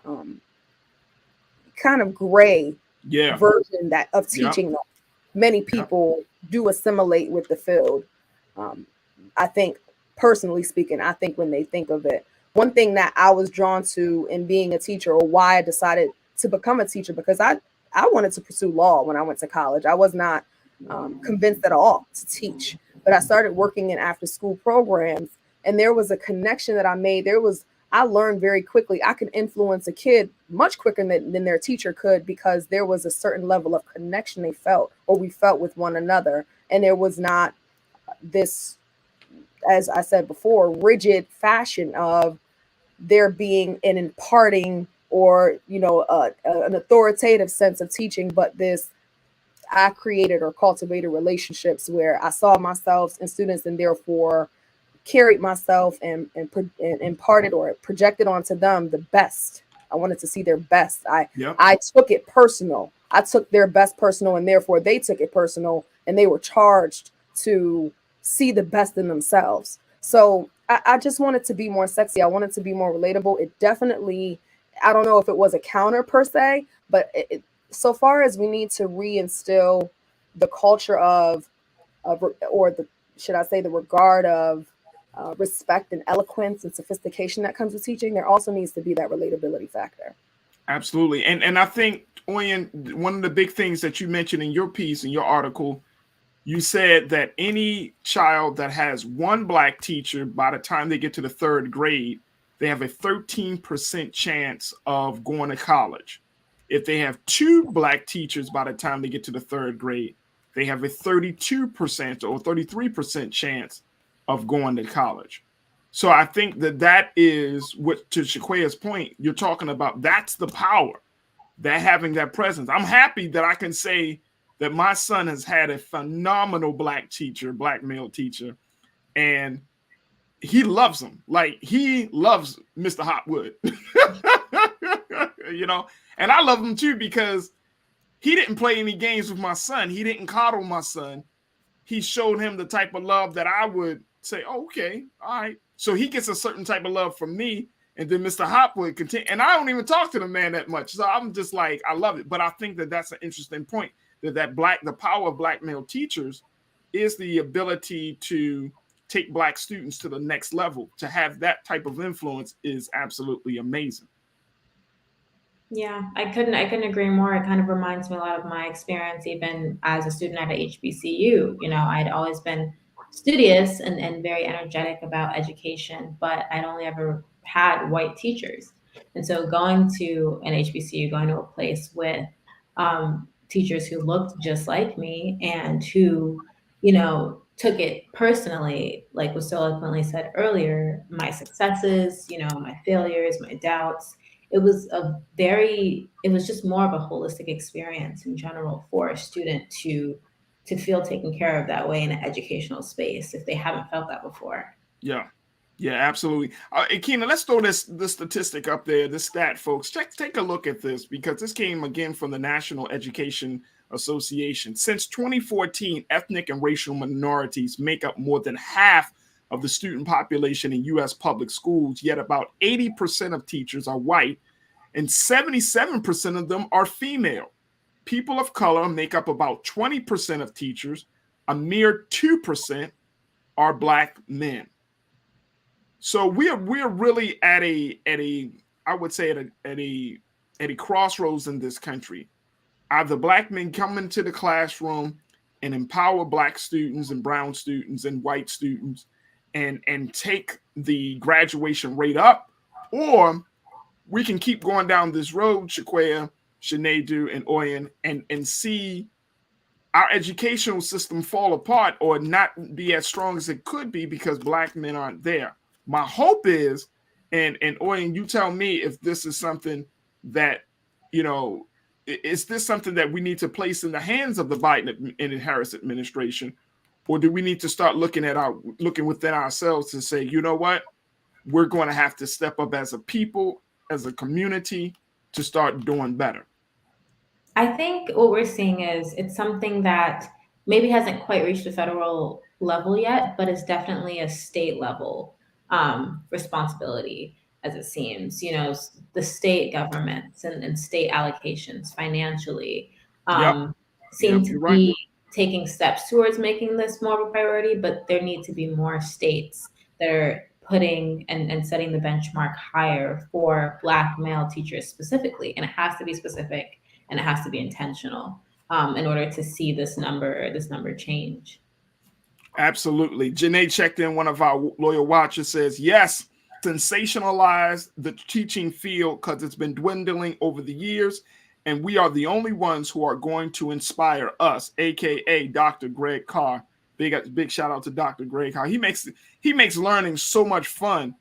kind of gray version of teaching that many people do assimilate with the field. I think, personally speaking, I think when they think of it, one thing that I was drawn to in being a teacher, or why I decided to become a teacher, because I wanted to pursue law when I went to college. I was not convinced at all to teach, but I started working in after school programs, and there was a connection that I made. I learned very quickly I could influence a kid much quicker than their teacher could, because there was a certain level of connection they felt, or we felt, with one another. And there was not this, as I said before, rigid fashion of there being an imparting or, an authoritative sense of teaching, but this, I created or cultivated relationships where I saw myself in students and therefore carried myself and imparted or projected onto them the best. I wanted to see their best. I took it personal. I took their best personal, and therefore they took it personal, and they were charged to see the best in themselves. So I just wanted to be more sexy. I wanted to be more relatable. It definitely, I don't know if it was a counter per se, but so far as we need to reinstill the culture of or the, should I say, the regard of respect and eloquence and sophistication that comes with teaching, there also needs to be that relatability factor. Absolutely. And I think, Oyen, one of the big things that you mentioned in your piece, in your article, you said that any child that has one Black teacher, by the time they get to the 3rd grade, they have a 13% chance of going to college. If they have 2 Black teachers by the time they get to the 3rd grade, they have a 32% or 33% chance of going to college. So I think that is what, to Shaquaya's point, you're talking about. That's the power, that having that presence. I'm happy that I can say that my son has had a phenomenal Black teacher, Black male teacher, and he loves him. Like, he loves Mr. Hotwood, you know, and I love him too, because he didn't play any games with my son. He didn't coddle my son. He showed him the type of love that I would say, oh, okay, all right. So he gets a certain type of love from me, and then Mr. Hotwood continue. And I don't even talk to the man that much. So I'm just like, I love it. But I think that that's an interesting point, the power of Black male teachers is the ability to take Black students to the next level. To have that type of influence is absolutely amazing. Yeah, I couldn't agree more. It kind of reminds me a lot of my experience even as a student at a HBCU. You know, I'd always been studious and very energetic about education, but I'd only ever had white teachers. And so going to an HBCU, going to a place with teachers who looked just like me and who, you know, took it personally, like was so eloquently said earlier, my successes, you know, my failures, my doubts. It was just more of a holistic experience in general for a student to feel taken care of that way in an educational space if they haven't felt that before. Yeah, absolutely. Keena, let's throw this statistic up there, this stat, folks. Take a look at this, because this came again from the National Education Association. Since 2014, ethnic and racial minorities make up more than half of the student population in U.S. public schools, yet about 80% of teachers are white and 77% of them are female. People of color make up about 20% of teachers. A mere 2% are Black men. So we're really at a crossroads in this country. Either Black men come into the classroom and empower Black students and brown students and white students and take the graduation rate up, or we can keep going down this road, Shaquaya, Juneteeth, and Oyen, and see our educational system fall apart or not be as strong as it could be because Black men aren't there. My hope is, and Oyen, you tell me if this is something that, you know, is this something that we need to place in the hands of the Biden and Harris administration, or do we need to start looking within ourselves to say, you know what, we're going to have to step up as a people, as a community, to start doing better? I think what we're seeing is it's something that maybe hasn't quite reached the federal level yet, but is definitely a state level responsibility, as it seems. You know, the state governments and state allocations financially seem to be taking steps towards making this more of a priority, but there need to be more states that are putting and setting the benchmark higher for Black male teachers specifically. And it has to be specific and it has to be intentional in order to see this number change. Absolutely. Janae checked in, one of our loyal watchers, says, yes, sensationalize the teaching field because it's been dwindling over the years, and we are the only ones who are going to inspire us, aka Dr. Greg Carr. Big shout out to Dr. Greg Carr. He makes learning so much fun.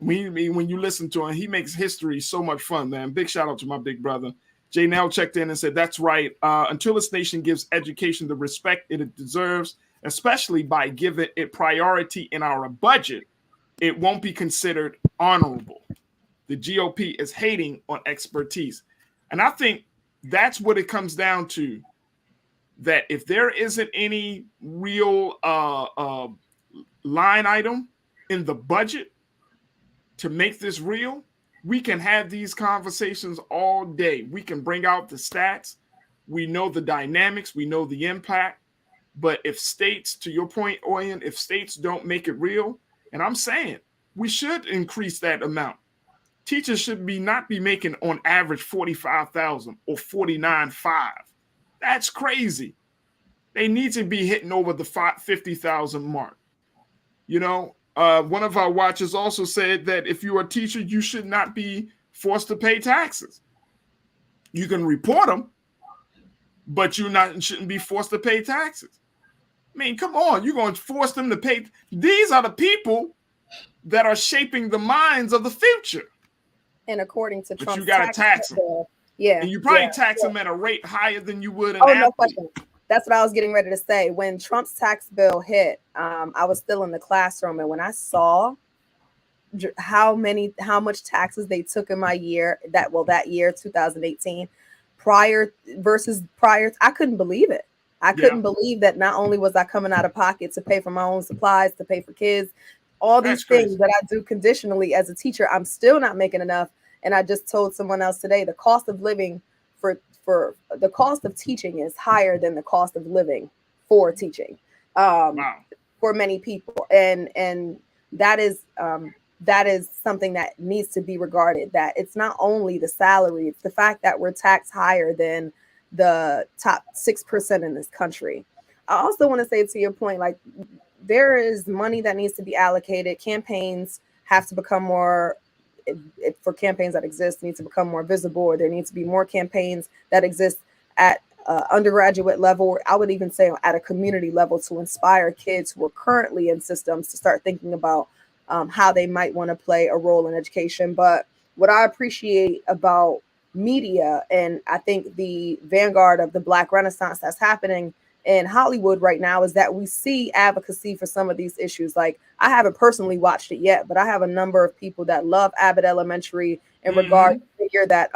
When you listen to him, he makes history so much fun, man. Big shout out to my big brother. Jay Nell checked in and said, that's right. Until this nation gives education the respect it deserves, especially by giving it priority in our budget, it won't be considered honorable. The GOP is hating on expertise. And I think that's what it comes down to, that if there isn't any real line item in the budget to make this real, we can have these conversations all day. We can bring out the stats, We know the dynamics. We know the impact. But if states, to your point, Oyen, if states don't make it real, and I'm saying we should increase that amount. Teachers should not be making on average $45,000 or $49,500. That's crazy. They need to be hitting over the $50,000 mark. You know, one of our watchers also said that if you're a teacher, you should not be forced to pay taxes. You can report them, but you shouldn't be forced to pay taxes. I mean, come on, you're going to force them to pay. These are the people that are shaping the minds of the future. And according to Trump's you got to tax them. Yeah. And you probably tax them at a rate higher than you would an no athlete. question. That's what I was getting ready to say. When Trump's tax bill hit, I was still in the classroom, and when I saw how much taxes they took in my year, that year 2018, prior, I couldn't believe it. I couldn't believe that not only was I coming out of pocket to pay for my own supplies, to pay for kids, all these things that I do conditionally as a teacher, I'm still not making enough. And I just told someone else today, the cost of living for the cost of teaching is higher than the cost of living for teaching for many people. And that is something that needs to be regarded, that it's not only the salary, it's the fact that we're taxed higher than the top 6% in this country. I also want to say, to your point, like, there is money that needs to be allocated. Campaigns have to become more, for campaigns that exist, need to become more visible, or there needs to be more campaigns that exist at undergraduate level. I would even say at a community level, to inspire kids who are currently in systems to start thinking about how they might want to play a role in education. But what I appreciate about media, and I think the vanguard of the Black Renaissance that's happening in Hollywood right now, is that we see advocacy for some of these issues. Like, I haven't personally watched it yet, but I have a number of people that love Abbott Elementary in regard to figure that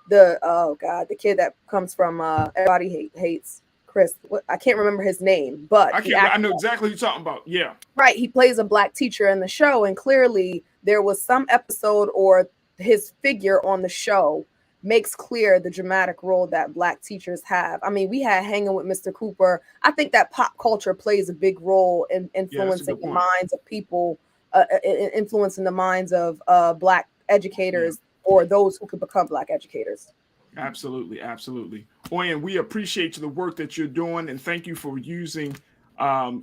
the kid that comes from everybody hates Chris. I can't remember his name, but I know exactly what you're talking about. Yeah, right. He plays a Black teacher in the show, and clearly there was some episode or his figure on the show makes clear the dramatic role that Black teachers have. I mean, we had Hanging with Mr. Cooper. I think that pop culture plays a big role in influencing the minds of people, influencing the minds of Black educators or those who could become Black educators. Absolutely, absolutely. Oyen, we appreciate the work that you're doing, and thank you for using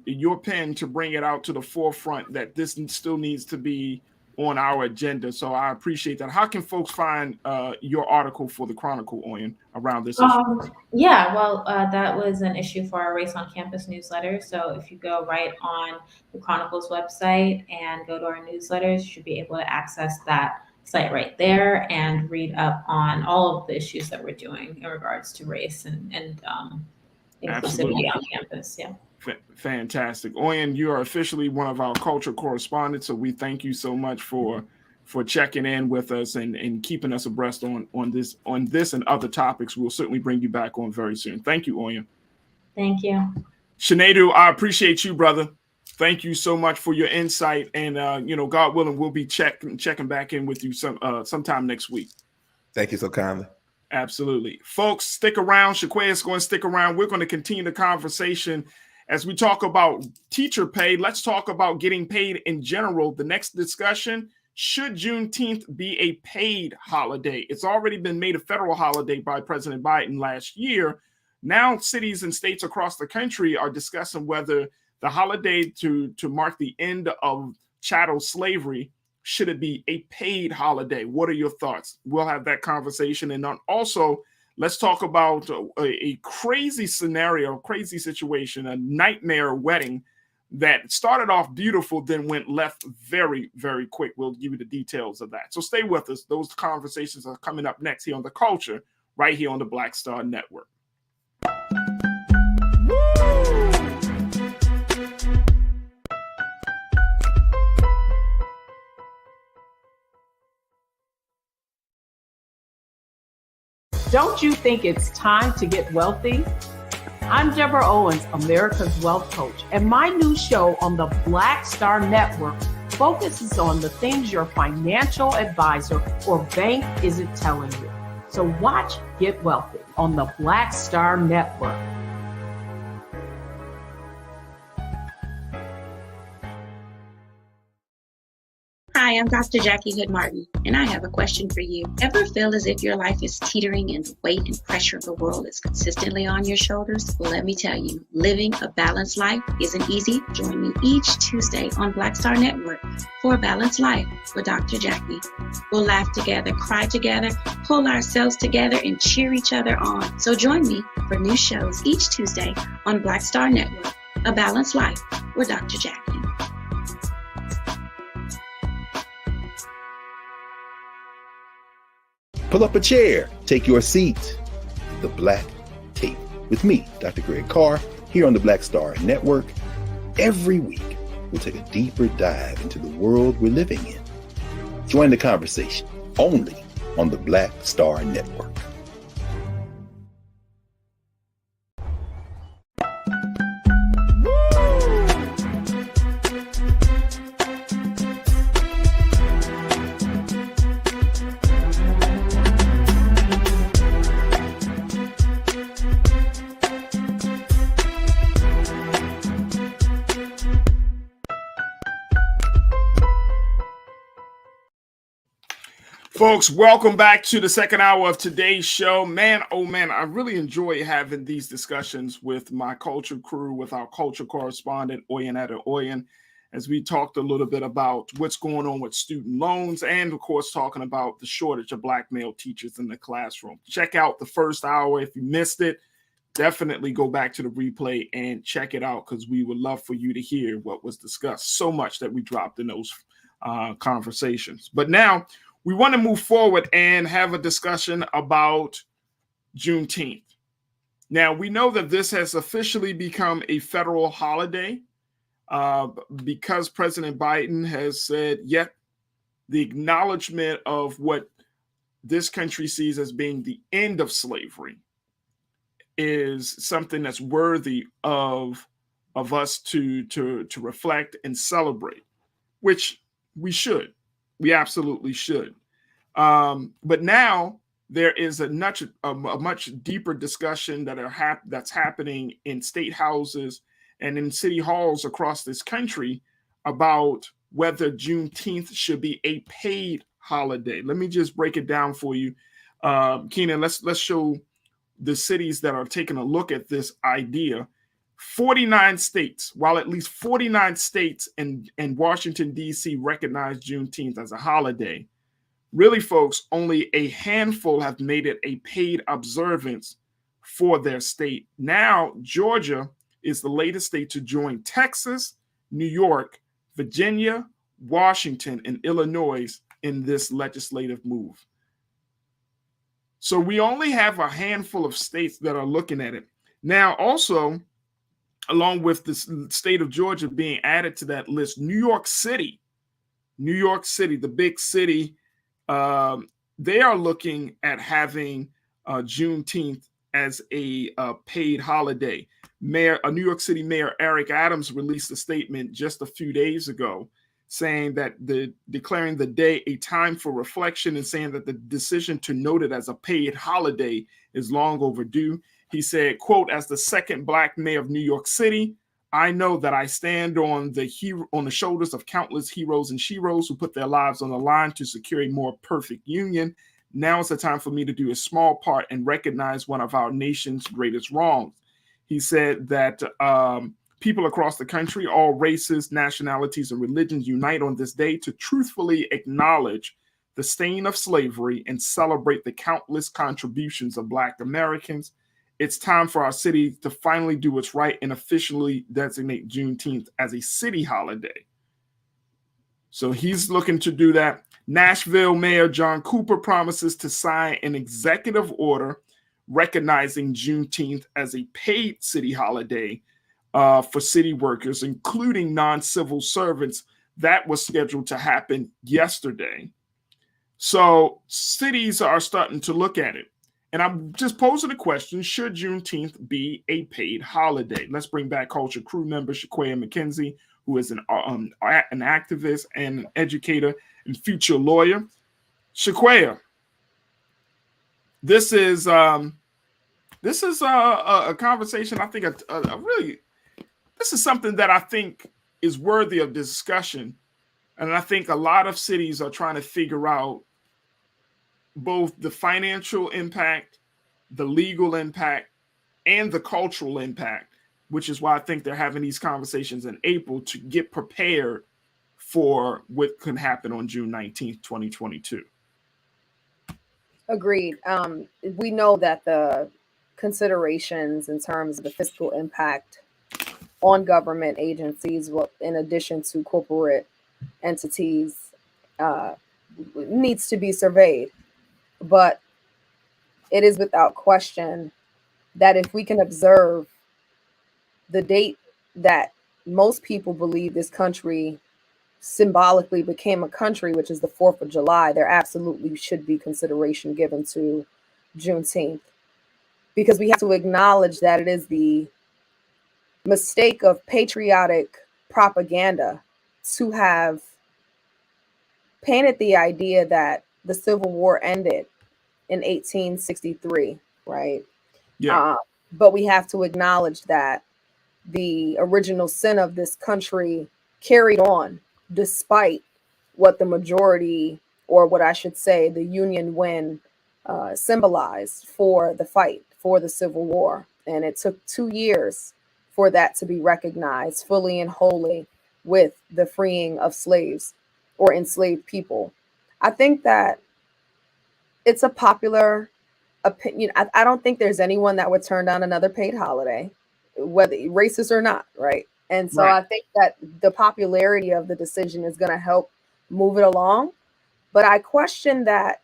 your pen to bring it out to the forefront that this still needs to be on our agenda. So I appreciate that. How can folks find your article for the Chronicle, Oyen, around this issue? Yeah, well, that was an issue for our Race on Campus newsletter. So if you go right on the Chronicle's website and go to our newsletters, you should be able to access that site right there and read up on all of the issues that we're doing in regards to race and inclusivity on campus. Yeah. Fantastic. Oyen, you are officially one of our culture correspondents, so we thank you so much for checking in with us and keeping us abreast on this and other topics. We'll certainly bring you back on very soon. Thank you, Oyen. Thank you. Juneteeth, I appreciate you, brother. Thank you so much for your insight, and God willing, we'll be checking back in with you sometime next week. Thank you so kindly. Absolutely. Folks, stick around. Shaquay is going to stick around. We're going to continue the conversation as we talk about teacher pay. Let's talk about getting paid in general. The next discussion, should Juneteenth be a paid holiday? It's already been made a federal holiday by President Biden last year. Now cities and states across the country are discussing whether the holiday to mark the end of chattel slavery, should it be a paid holiday? What are your thoughts? We'll have that conversation. And also, let's talk about a crazy scenario, crazy situation, a nightmare wedding that started off beautiful, then went left very, very quick. We'll give you the details of that. So stay with us. Those conversations are coming up next here on The Culture, right here on the Black Star Network. Don't you think it's time to get wealthy? I'm Deborah Owens, America's Wealth Coach, and my new show on the Black Star Network focuses on the things your financial advisor or bank isn't telling you. So watch Get Wealthy on the Black Star Network. Hi, I'm Dr. Jackie Hood Martin, and I have a question for you. Ever feel as if your life is teetering and the weight and pressure of the world is consistently on your shoulders? Well, let me tell you, living a balanced life isn't easy. Join me each Tuesday on Black Star Network for A Balanced Life with Dr. Jackie. We'll laugh together, cry together, pull ourselves together, and cheer each other on. So join me for new shows each Tuesday on Black Star Network, A Balanced Life with Dr. Jackie. Pull up a chair, take your seat. The Black Tape with me, Dr. Greg Carr, here on the Black Star Network. Every week, we'll take a deeper dive into the world we're living in. Join the conversation only on the Black Star Network. Folks, welcome back to the second hour of today's show. Man, oh man, I really enjoy having these discussions with my culture crew, with our culture correspondent, Oyenetta Oyen, as we talked a little bit about what's going on with student loans and, of course, talking about the shortage of Black male teachers in the classroom. Check out the first hour. If you missed it, definitely go back to the replay and check it out, because we would love for you to hear what was discussed. So much that we dropped in those conversations. But now, we want to move forward and have a discussion about Juneteenth. Now, we know that this has officially become a federal holiday because President Biden has said, yet the acknowledgement of what this country sees as being the end of slavery is something that's worthy of us to reflect and celebrate, which we should. We absolutely should. But now there is a much deeper discussion that's happening in state houses and in city halls across this country about whether Juneteenth should be a paid holiday. Let me just break it down for you. Keenan, let's show the cities that are taking a look at this idea. 49 states, while at least 49 states and Washington, D.C. recognize Juneteenth as a holiday, really, folks, only a handful have made it a paid observance for their state. Now, Georgia is the latest state to join Texas, New York, Virginia, Washington, and Illinois in this legislative move. So we only have a handful of states that are looking at it. Now, also, along with the state of Georgia being added to that list, New York City, the big city, they are looking at having Juneteenth as a paid holiday. New York City Mayor Eric Adams released a statement just a few days ago saying that declaring the day a time for reflection and saying that the decision to note it as a paid holiday is long overdue. He said, quote, "As the second Black mayor of New York City, I know that I stand on the shoulders of countless heroes and sheroes who put their lives on the line to secure a more perfect union. Now is the time for me to do a small part and recognize one of our nation's greatest wrongs." He said that people across the country, all races, nationalities, and religions unite on this day to truthfully acknowledge the stain of slavery and celebrate the countless contributions of Black Americans. It's time for our city to finally do what's right and officially designate Juneteenth as a city holiday. So he's looking to do that. Nashville Mayor John Cooper promises to sign an executive order recognizing Juneteenth as a paid city holiday for city workers, including non-civil servants. That was scheduled to happen yesterday. So cities are starting to look at it. And I'm just posing a question, should Juneteenth be a paid holiday? Let's bring back culture crew member Shaquaya McKenzie, who is an activist and an educator and future lawyer. Shaquaya, this is a conversation. I think a really, this is something that I think is worthy of discussion, and I think a lot of cities are trying to figure out both the financial impact, the legal impact, and the cultural impact, which is why I think they're having these conversations in April to get prepared for what can happen on June 19th, 2022. Agreed. We know that the considerations in terms of the fiscal impact on government agencies, well, in addition to corporate entities, needs to be surveyed. But it is without question that if we can observe the date that most people believe this country symbolically became a country, which is the 4th of July, there absolutely should be consideration given to Juneteenth, because we have to acknowledge that it is the mistake of patriotic propaganda to have painted the idea that the Civil War ended in 1863, right? Yeah. But we have to acknowledge that the original sin of this country carried on despite what the majority, or what I should say, the Union win symbolized for the fight for the Civil War. And it took 2 years for that to be recognized fully and wholly with the freeing of slaves or enslaved people. I think that it's a popular opinion. I don't think there's anyone that would turn down another paid holiday, whether racist or not, right? And so Right. I think that the popularity of the decision is going to help move it along. But I question that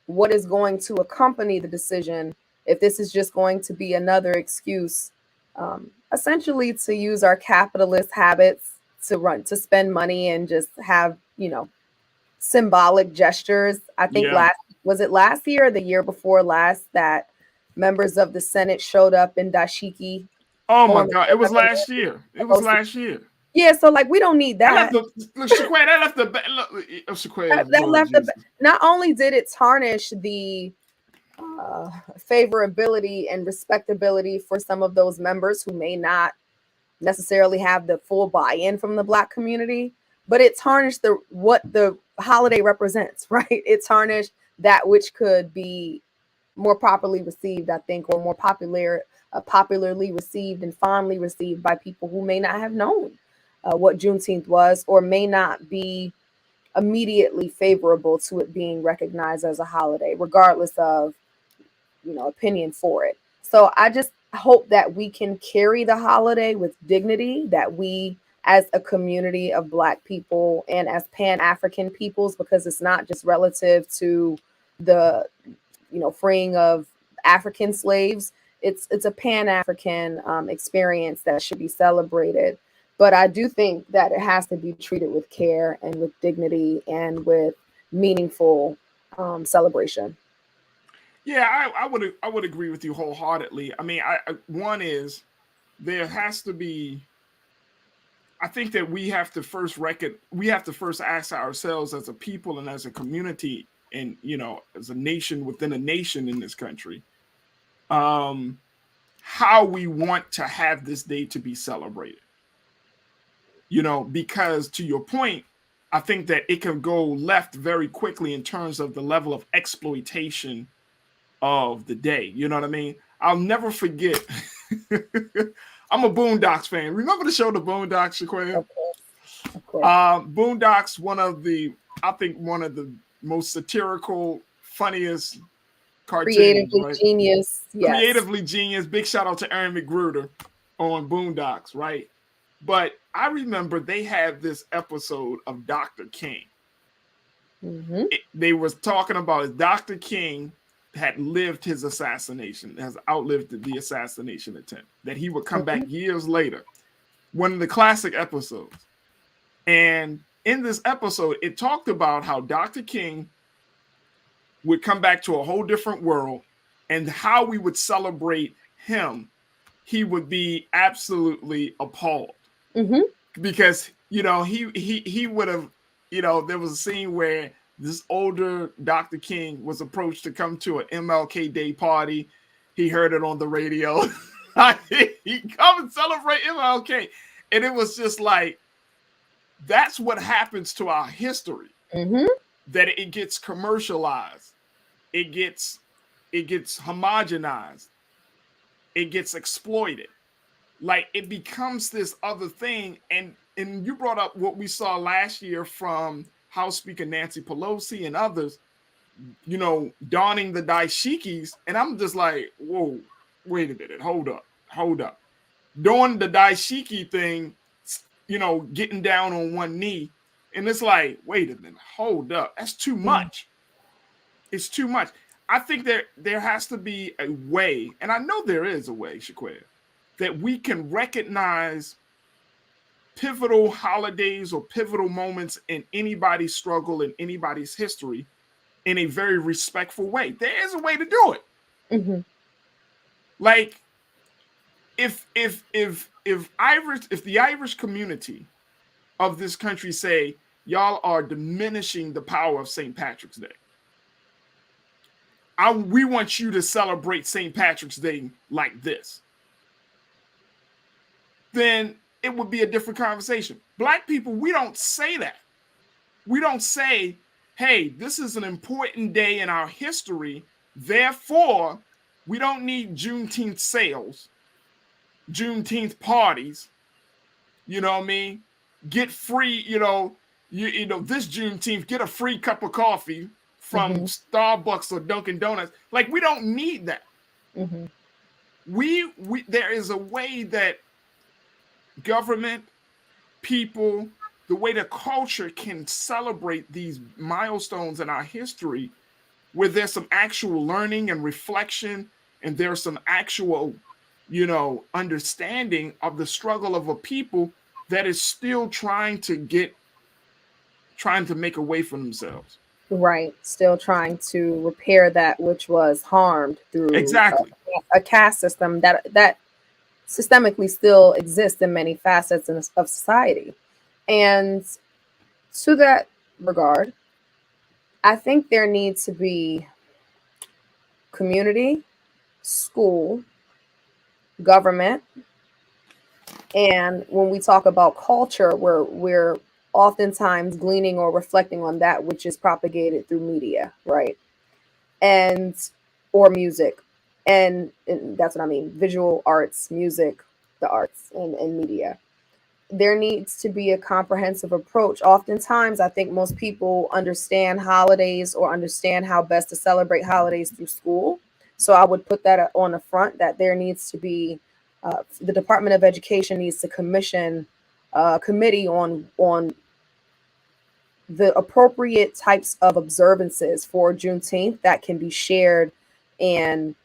what is going to accompany the decision, if this is just going to be another excuse, essentially to use our capitalist habits to spend money and just have, symbolic gestures. I think Yeah. was it last year or the year before last that members of the Senate showed up in dashiki? Oh my God! It was last year. It was last year. Yeah, so like we don't need that. Look, Shaquay, that left the Shaquay. That left the. Not only did it tarnish the favorability and respectability for some of those members who may not necessarily have the full buy-in from the Black community, but it tarnished what the holiday represents, right? It tarnished that which could be more properly received, I think, or more popularly received and fondly received by people who may not have known what Juneteenth was, or may not be immediately favorable to it being recognized as a holiday, regardless of, opinion for it. So I just hope that we can carry the holiday with dignity, that we as a community of Black people and as Pan-African peoples, because it's not just relative to the, freeing of African slaves. It's a Pan-African experience that should be celebrated. But I do think that it has to be treated with care and with dignity and with meaningful celebration. Yeah, I would agree with you wholeheartedly. I mean, one is there has to be. I think that we have to first ask ourselves as a people and as a community, and as a nation within a nation in this country, how we want to have this day to be celebrated. Because to your point, I think that it can go left very quickly in terms of the level of exploitation of the day. You know what I mean? I'll never forget. I'm a Boondocks fan. Remember the show The Boondocks, Shaquille? Of course. Boondocks, one of the most satirical, funniest cartoons. Creatively right? genius. Yes. Creatively genius. Big shout out to Aaron McGruder on Boondocks, right? But I remember they had this episode of Dr. King. Mm-hmm. They was talking about Dr. King had lived his assassination, has outlived the assassination attempt, that he would come back years later. One of the classic episodes. And in this episode, it talked about how Dr. King would come back to a whole different world and how we would celebrate him. He would be absolutely appalled. Mm-hmm. Because, he would have, there was a scene where this older Dr. King was approached to come to an MLK Day party. He heard it on the radio. He come and celebrate MLK. And it was just like, that's what happens to our history. That it gets commercialized. It gets homogenized. It gets exploited. Like, it becomes this other thing. And you brought up what we saw last year from House Speaker Nancy Pelosi and others, you know, donning the dashikis. And I'm just like, whoa, wait a minute, hold up. Doing the dashiki thing, you know, getting down on one knee. And it's like, wait a minute, hold up. That's too much. It's too much. I think there has to be a way, and I know there is a way, Shaquille, that we can recognize pivotal holidays or pivotal moments in anybody's struggle, in anybody's history, in a very respectful way. There is a way to do it. Like, if the Irish community of this country say, y'all are diminishing the power of St. Patrick's Day, we want you to celebrate St. Patrick's Day like this, then it would be a different conversation. Black people, we don't say that. We don't say, hey, this is an important day in our history, therefore, we don't need Juneteenth sales, Juneteenth parties, you know what I mean? Get free, you know, this Juneteenth, get a free cup of coffee from Starbucks or Dunkin' Donuts. Like, we don't need that. There is a way that government, people, the way the culture can celebrate these milestones in our history, where there's some actual learning and reflection, and there's some actual, you know, understanding of the struggle of a people that is still trying to make a way for themselves. Right. Still trying to repair that which was harmed through a caste system that systemically still exists in many facets of society. And to that regard, I think there needs to be community, school, government, and when we talk about culture, we're oftentimes gleaning or reflecting on that which is propagated through media, right? Or music. And that's what I mean, visual arts, music, the arts, and media. There needs to be a comprehensive approach. Oftentimes, I think most people understand holidays or understand how best to celebrate holidays through school. So I would put that on the front, that there needs to be, the Department of Education needs to commission a committee on the appropriate types of observances for Juneteenth that can be shared and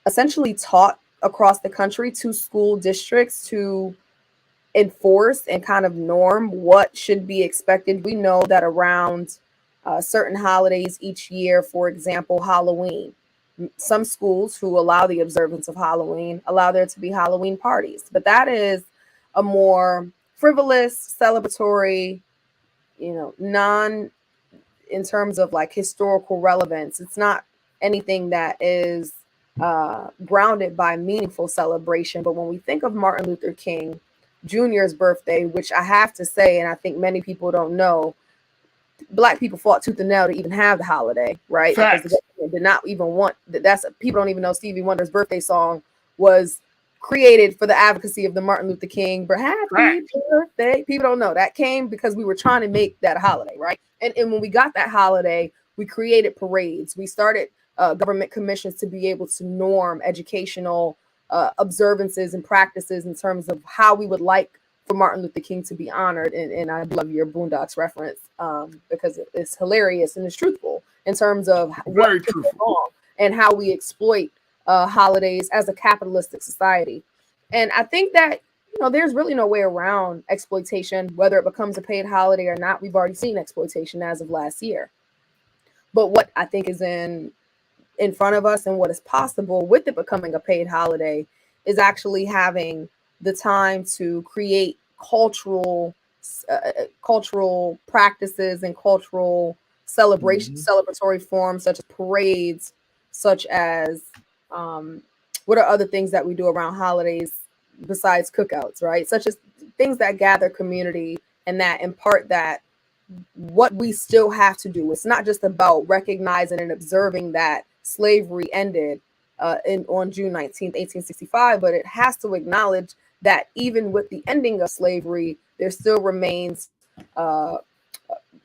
essentially taught across the country to school districts to enforce and kind of norm what should be expected. We know that around certain holidays each year, for example, Halloween, some schools who allow the observance of Halloween allow there to be Halloween parties, but that is a more frivolous, celebratory, you know, in terms of like historical relevance. It's not anything that is grounded by meaningful celebration. But when we think of Martin Luther King Jr.'s birthday, which I have to say, and I think many people don't know, Black people fought tooth and nail to even have the holiday, right? Facts. Because the government did not even want that. People don't even know Stevie Wonder's birthday song was created for the advocacy of the Martin Luther King. But happy birthday. People don't know that came because we were trying to make that a holiday, right? And when we got that holiday, we created parades. We started government commissions to be able to norm educational observances and practices in terms of how we would like for Martin Luther King to be honored. And I love your Boondocks reference because it's hilarious and it's truthful in terms of very truthful and how we exploit holidays as a capitalistic society. And I think that, you know, there's really no way around exploitation, whether it becomes a paid holiday or not. We've already seen exploitation as of last year. But what I think is in front of us and what is possible with it becoming a paid holiday is actually having the time to create cultural practices and cultural celebratory forms such as parades, such as what are other things that we do around holidays besides cookouts, right? Such as things that gather community and that impart that what we still have to do. It's not just about recognizing and observing that slavery ended on June 19th, 1865, but it has to acknowledge that even with the ending of slavery, there still remains,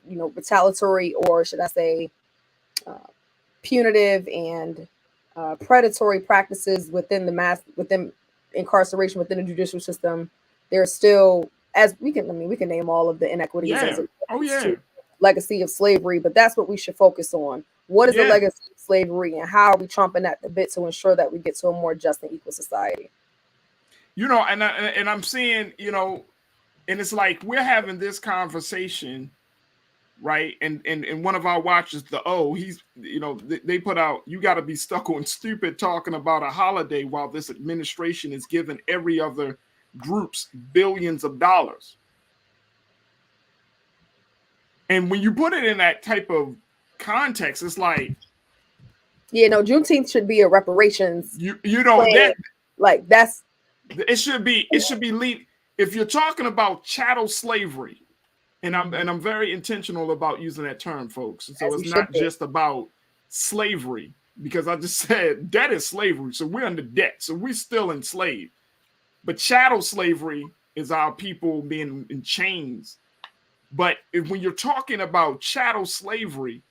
retaliatory, or should I say, punitive and predatory practices within within incarceration, within the judicial system. There's still, as we can name all of the inequities as a legacy of slavery, but that's what we should focus on. What is the legacy of slavery, and how are we chomping at the bit to ensure that we get to a more just and equal society? And I'm seeing, and it's like we're having this conversation, right? And one of our watchers, he's, they put out, you got to be stuck on stupid talking about a holiday while this administration is giving every other groups billions of dollars. And when you put it in that type of context, it's like, Juneteenth should be a reparations. It should be if you're talking about chattel slavery, and I'm very intentional about using that term, folks. So it's not just about slavery, because I just said debt is slavery. So we're under debt. So we're still enslaved. But chattel slavery is our people being in chains. But when you're talking about chattel slavery,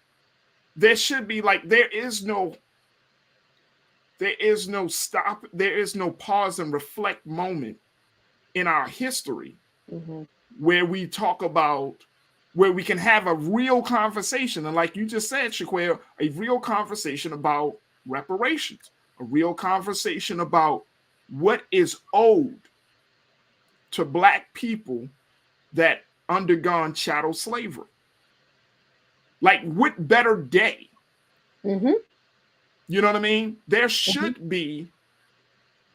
there should be there is no stop, there is no pause and reflect moment in our history where we talk about, where we can have a real conversation. And like you just said, Shaquille, a real conversation about reparations, a real conversation about what is owed to Black people that undergone chattel slavery. Like, what better day? You know what I mean? There should be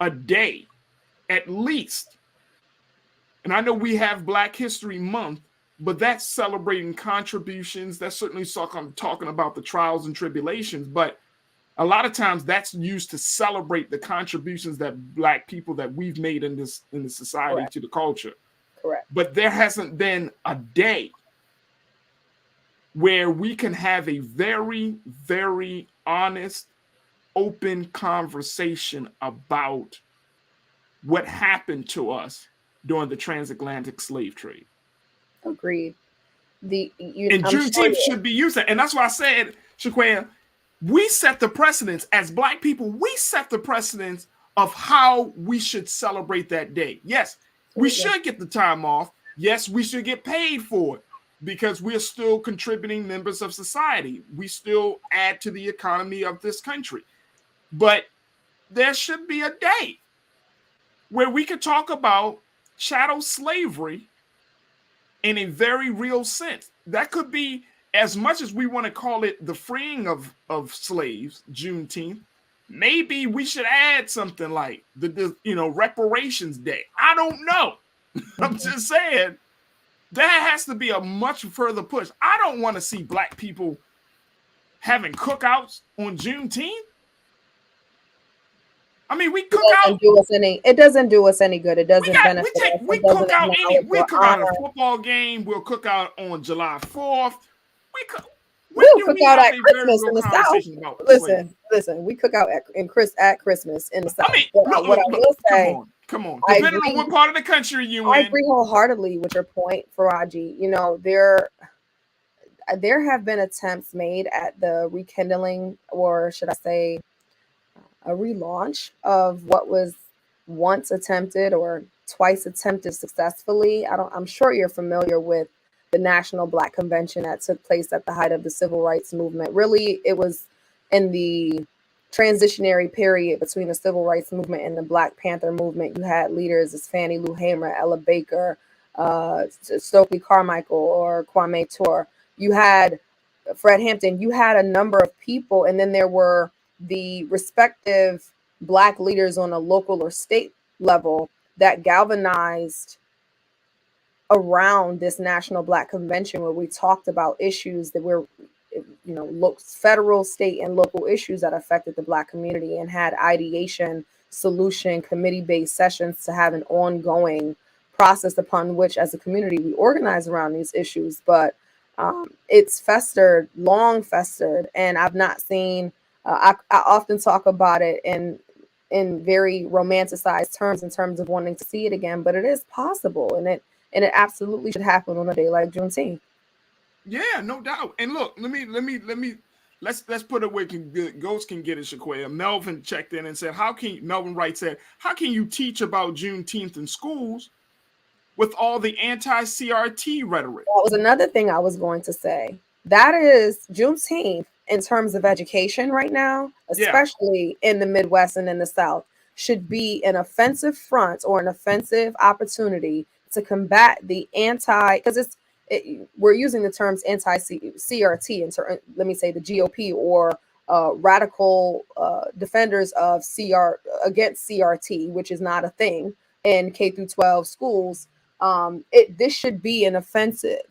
a day, at least. And I know we have Black History Month, but that's celebrating contributions. That's certainly talking about the trials and tribulations. But a lot of times that's used to celebrate the contributions that Black people that we've made in the society to the culture. Correct. But there hasn't been a day where we can have a very, very honest, open conversation about what happened to us during the transatlantic slave trade. Agreed. And Juneteenth should be used. And that's why I said, Shaquan, we set the precedence as Black people. We set the precedence of how we should celebrate that day. Yes, we should get the time off. Yes, we should get paid for it because we're still contributing members of society. We still add to the economy of this country. But there should be a day where we could talk about chattel slavery in a very real sense. That could be, as much as we want to call it the freeing of slaves, Juneteenth, maybe we should add something like the reparations day. I don't know. I'm just saying that has to be a much further push. I don't want to see Black people having cookouts on Juneteenth. I mean, we cook out. It doesn't do us any good. It doesn't benefit us. We cook out at a football game. We'll cook out on July 4th. We'll cook out at Christmas in the South. Listen. We cook out at Christmas in the South. I mean, what I will say. Come on. Depending on what part of the country you in. I agree wholeheartedly with your point, Farajii. There have been attempts made at the rekindling, or should I say, a relaunch of what was once attempted or twice attempted successfully. I'm sure you're familiar with the National Black Convention that took place at the height of the Civil Rights Movement. Really, it was in the transitionary period between the Civil Rights Movement and the Black Panther movement. You had leaders as Fannie Lou Hamer, Ella Baker, Stokely Carmichael, or Kwame Ture. You had Fred Hampton. You had a number of people, and then there were the respective Black leaders on a local or state level that galvanized around this National Black Convention, where we talked about issues that federal, state, and local issues that affected the Black community, and had ideation, solution, committee-based sessions to have an ongoing process upon which, as a community, we organize around these issues. But it's long festered, and I've not seen. I often talk about it in very romanticized terms, in terms of wanting to see it again, but it is possible, and it absolutely should happen on a day like Juneteenth. Yeah, no doubt. And look, let's put it where Ghost can get it, Shaquaya. Melvin checked in and said, Melvin Wright said, how can you teach about Juneteenth in schools with all the anti-CRT rhetoric? That was another thing I was going to say. That is Juneteenth, in terms of education right now, especially in the Midwest and in the South, should be an offensive front or an offensive opportunity to combat the because we're using the terms anti-CRT, and let me say the GOP or radical defenders of against CRT, which is not a thing in K through 12 schools. This should be an offensive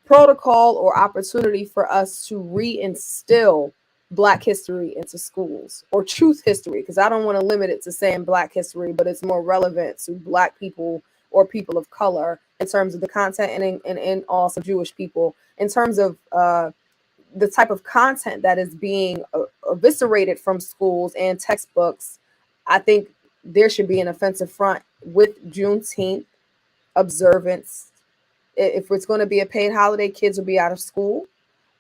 protocol or opportunity for us to reinstill Black history into schools, or truth history, because I don't want to limit it to saying Black history, but it's more relevant to Black people or people of color in terms of the content, and also Jewish people in terms of the type of content that is being eviscerated from schools and textbooks. I think there should be an offensive front with Juneteenth observance. If it's going to be a paid holiday, kids will be out of school,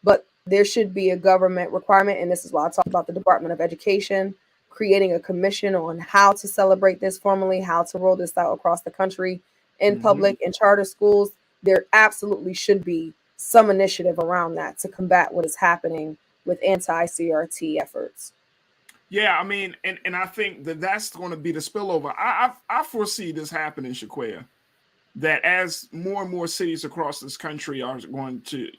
but there should be a government requirement, and this is why I talk about the Department of Education creating a commission on how to celebrate this formally, how to roll this out across the country in public and charter schools. There absolutely should be some initiative around that to combat what is happening with anti-CRT efforts. Yeah, I mean, and I think that's going to be the spillover. I foresee this happening, Shaquaya, that as more and more cities across this country are going to,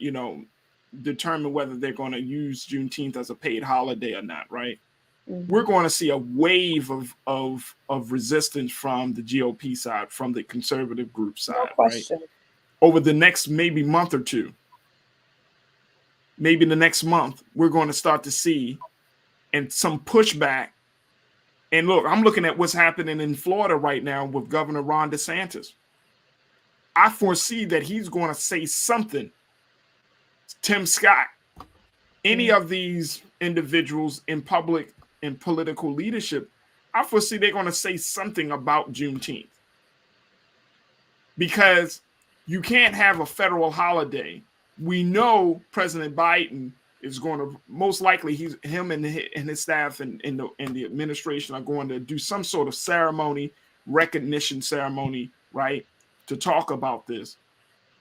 determine whether they're going to use Juneteenth as a paid holiday or not, right? We're going to see a wave of resistance from the GOP side, from the conservative group side, right? Over the next maybe month or two. Maybe the next month, we're going to start to see some pushback. And look, I'm looking at what's happening in Florida right now with Governor Ron DeSantis. I foresee that he's going to say something. Tim Scott, any of these individuals in public and political leadership, I foresee they're going to say something about Juneteenth. Because you can't have a federal holiday. We know President Biden is going to, most likely, him and his staff and the administration are going to do some sort of ceremony, recognition ceremony, right, to talk about this.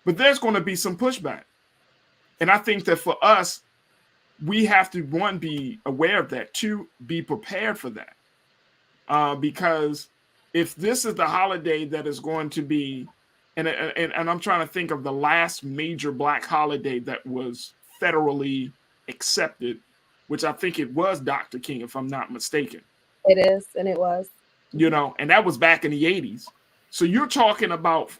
But there's going to be some pushback. And I think that for us, we have to, one, be aware of that, two, be prepared for that. Because if this is the holiday that is going to be, and I'm trying to think of the last major Black holiday that was federally accepted, which I think it was Dr. King, if I'm not mistaken. It is, and it was. And that was back in the 80s. So you're talking about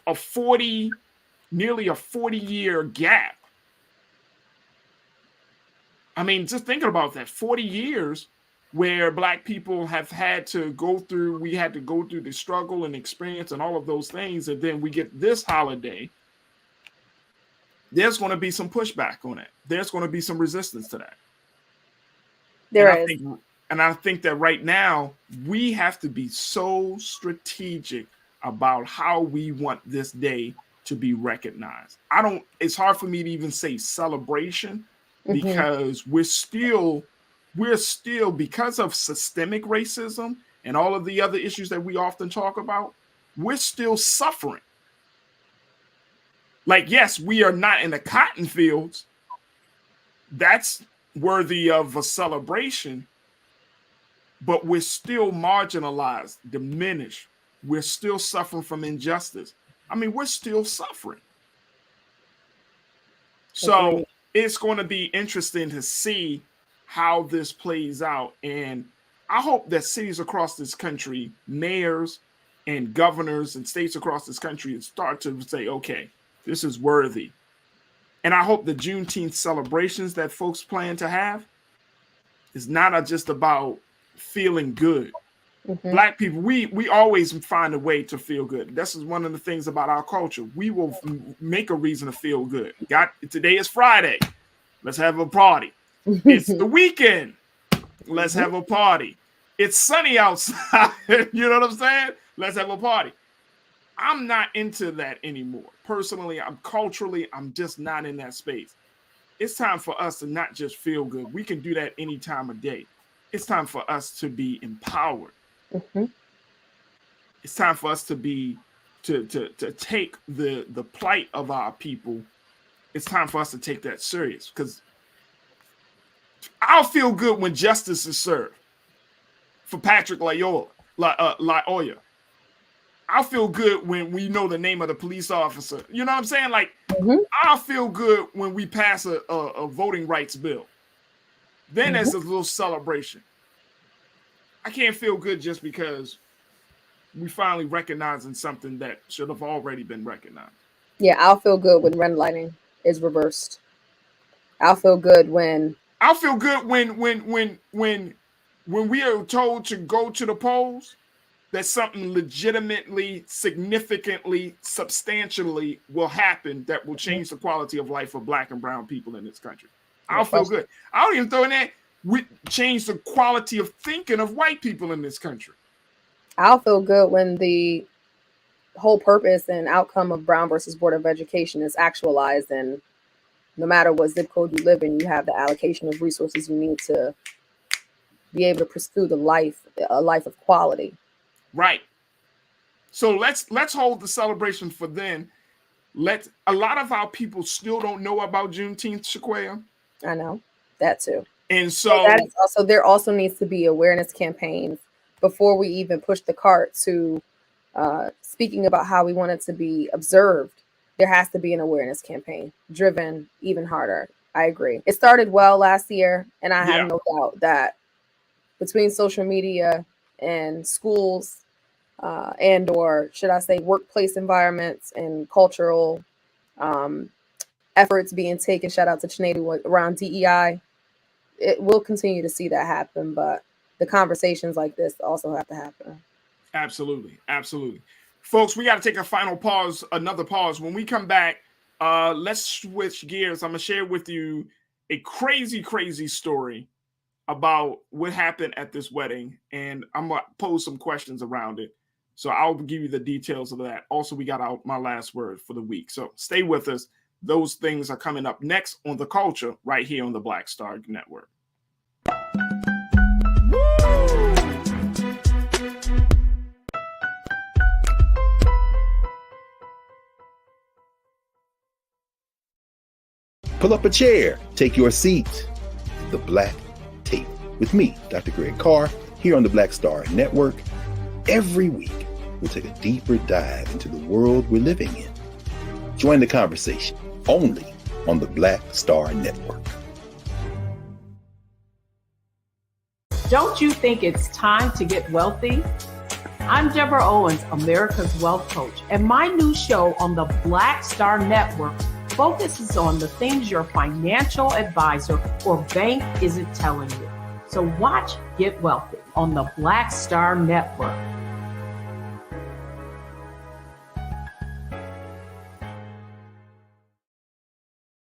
nearly a 40-year gap. I mean, just thinking about that, 40 years where Black people have had to go through, we had to go through the struggle and experience and all of those things. And then we get this holiday. There's going to be some pushback on it. There's going to be some resistance to that. I think that right now we have to be so strategic about how we want this day to be recognized. It's hard for me to even say celebration, because we're still, because of systemic racism and all of the other issues that we often talk about, we're still suffering. Like, yes, we are not in the cotton fields. That's worthy of a celebration, but we're still marginalized, diminished. We're still suffering from injustice. I mean, we're still suffering. So it's going to be interesting to see how this plays out. And I hope that cities across this country, mayors and governors and states across this country start to say, okay, this is worthy. And I hope the Juneteenth celebrations that folks plan to have is not just about feeling good. Black people, we always find a way to feel good. This is one of the things about our culture. We will make a reason to feel good. Today is Friday. Let's have a party. It's the weekend. Let's have a party. It's sunny outside. You know what I'm saying? Let's have a party. I'm not into that anymore. Personally, I'm just not in that space. It's time for us to not just feel good. We can do that any time of day. It's time for us to be empowered. It's time for us to take the plight of our people. It's time for us to take that serious, because I'll feel good when justice is served for Patrick Lyoya. I'll feel good when we know the name of the police officer. You know what I'm saying? Like, I'll feel good when we pass a voting rights bill. Then there's a little celebration. I can't feel good just because we finally recognizing something that should have already been recognized. Yeah, I'll feel good when red lighting is reversed. I'll feel good when we are told to go to the polls, that something legitimately, significantly, substantially will happen that will change the quality of life for Black and brown people in this country. I'll feel good. I don't even throw in that we change the quality of thinking of white people in this country. I'll feel good when the whole purpose and outcome of Brown versus Board of Education is actualized, and no matter what zip code you live in, you have the allocation of resources you need to be able to pursue a life of quality. Right. So let's hold the celebration for then. A lot of our people still don't know about Juneteenth, Shaquaya. I know that too. And so that is also, there also needs to be awareness campaigns before we even push the cart to speaking about how we want it to be observed. There has to be an awareness campaign driven even harder. I agree. It started well last year, and I have no doubt that between social media and schools and or should I say workplace environments and cultural efforts being taken, shout out to Juneteeth, around DEI, it will continue to see that happen, but the conversations like this also have to happen. Absolutely. Absolutely. Folks, we got to take a final pause, another pause. When we come back, let's switch gears. I'm going to share with you a crazy, crazy story about what happened at this wedding, and I'm going to pose some questions around it. So I'll give you the details of that. Also, we got my last word for the week. So stay with us. Those things are coming up next on The Culture right here on the Black Star Network. Pull up a chair, take your seat. The Black Tape with me, Dr. Greg Carr, here on the Black Star Network. Every week, we'll take a deeper dive into the world we're living in. Join the conversation only on the Black Star Network. Don't you think it's time to get wealthy? I'm Deborah Owens, America's Wealth Coach, and my new show on the Black Star Network focuses on the things your financial advisor or bank isn't telling you. So watch Get Wealthy on the Black Star Network.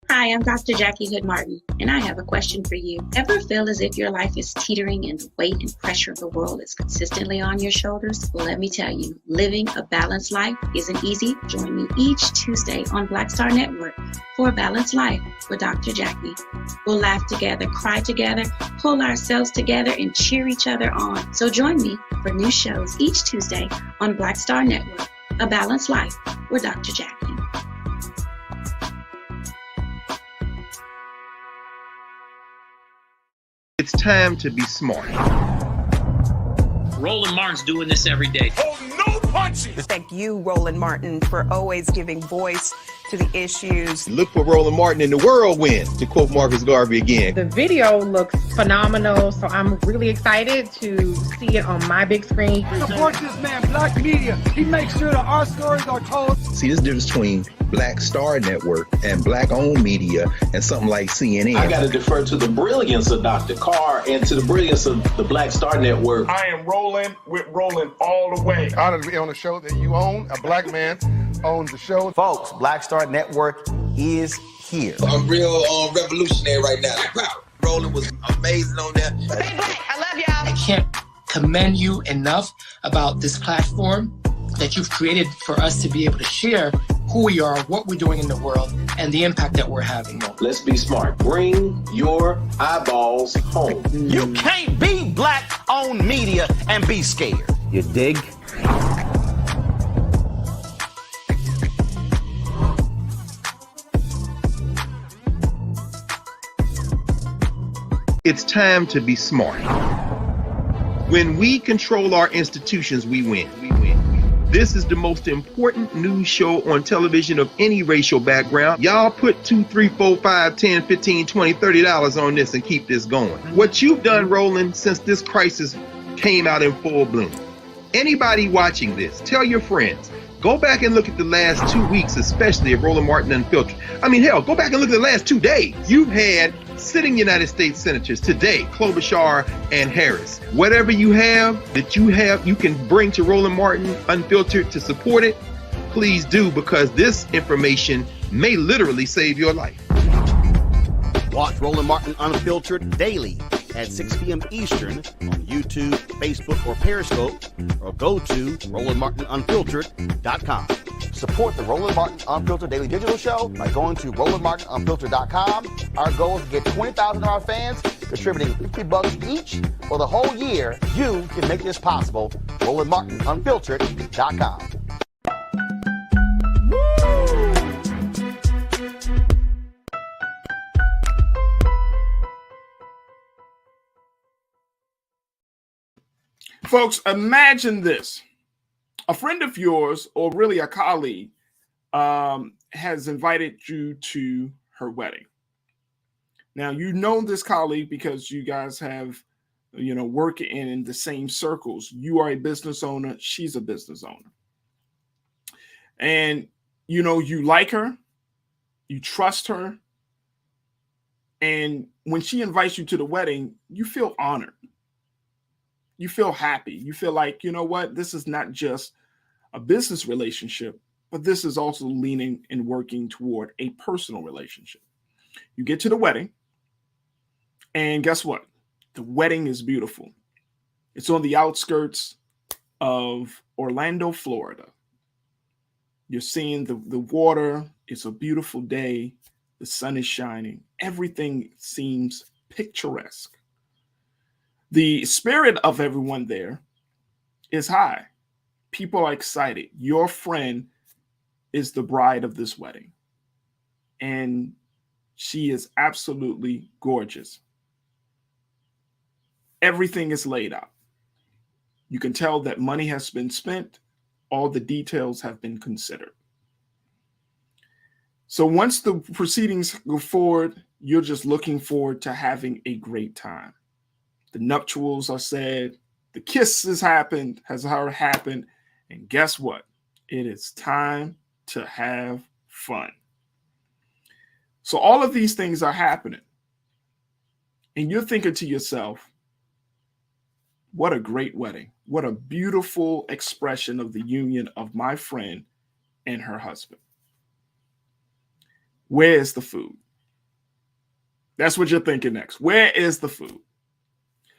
Hi, I'm Dr. Jackie Hood Martin, and I have a question for you. Ever feel as if your life is teetering and the weight and pressure of the world is consistently on your shoulders? Well, let me tell you, living a balanced life isn't easy. Join me each Tuesday on Black Star Network for A Balanced Life with Dr. Jackie. We'll laugh together, cry together, pull ourselves together, and cheer each other on. So join me for new shows each Tuesday on Black Star Network, A Balanced Life with Dr. Jackie. It's time to be smart. Roland Martin's doing this every day. Oh, no punches! Thank you, Roland Martin, for always giving voice to the issues. Look for Roland Martin in the whirlwind, to quote Marcus Garvey again. The video looks phenomenal, so I'm really excited to see it on my big screen. Support this man, Black Media. He makes sure that our stories are told. See, there's a difference between Black Star Network and Black-owned media and something like CNN. I got to defer to the brilliance of Dr. Carr and to the brilliance of the Black Star Network. I am Roland with Roland all the way. Honored to be on a show that you own. A black man owns the show. Folks, Black Star Network is here. I'm real revolutionary right now. Like, wow, Roland was amazing on there. Hey, Black, I love y'all. I can't commend you enough about this platform that you've created for us to be able to share who we are, what we're doing in the world, and the impact that we're having. Let's be smart. Bring your eyeballs home. You can't be Black-owned media and be scared. You dig? It's time to be smart. When we control our institutions, we win. This is the most important news show on television of any racial background. Y'all put $2, $3, $4, $5, $10, $15, $20, $30 on this and keep this going. What you've done, Roland, since this crisis came out in full bloom. Anybody watching this, tell your friends. Go back and look at the last 2 weeks, especially of Roland Martin Unfiltered. I mean, hell, go back and look at the last 2 days. You've had sitting United States senators today, Klobuchar and Harris. Whatever you have, you can bring to Roland Martin Unfiltered to support it. Please do, because this information may literally save your life. Watch Roland Martin Unfiltered daily at 6 p.m. Eastern on YouTube, Facebook, or Periscope, or go to RolandMartinUnfiltered.com. Support the Roland Martin Unfiltered Daily Digital Show by going to RolandMartinUnfiltered.com. Our goal is to get 20,000 of our fans contributing $50 each for the whole year. You can make this possible. RolandMartinUnfiltered.com. Folks, imagine this. A friend of yours, or really a colleague, has invited you to her wedding. Now, you know this colleague because you guys have, work in the same circles. You are a business owner. She's a business owner. And, you like her. You trust her. And when she invites you to the wedding, you feel honored. You feel happy. You feel like, you know what? This is not just a business relationship, but this is also leaning and working toward a personal relationship. You get to the wedding, and guess what? The wedding is beautiful. It's on the outskirts of Orlando, Florida. You're seeing the water. It's a beautiful day. The sun is shining. Everything seems picturesque. The spirit of everyone there is high. People are excited. Your friend is the bride of this wedding. And she is absolutely gorgeous. Everything is laid out. You can tell that money has been spent. All the details have been considered. So once the proceedings go forward, you're just looking forward to having a great time. The nuptials are said, the kiss has happened, and guess what? It is time to have fun. So all of these things are happening. And you're thinking to yourself, what a great wedding. What a beautiful expression of the union of my friend and her husband. Where is the food? That's what you're thinking next. Where is the food?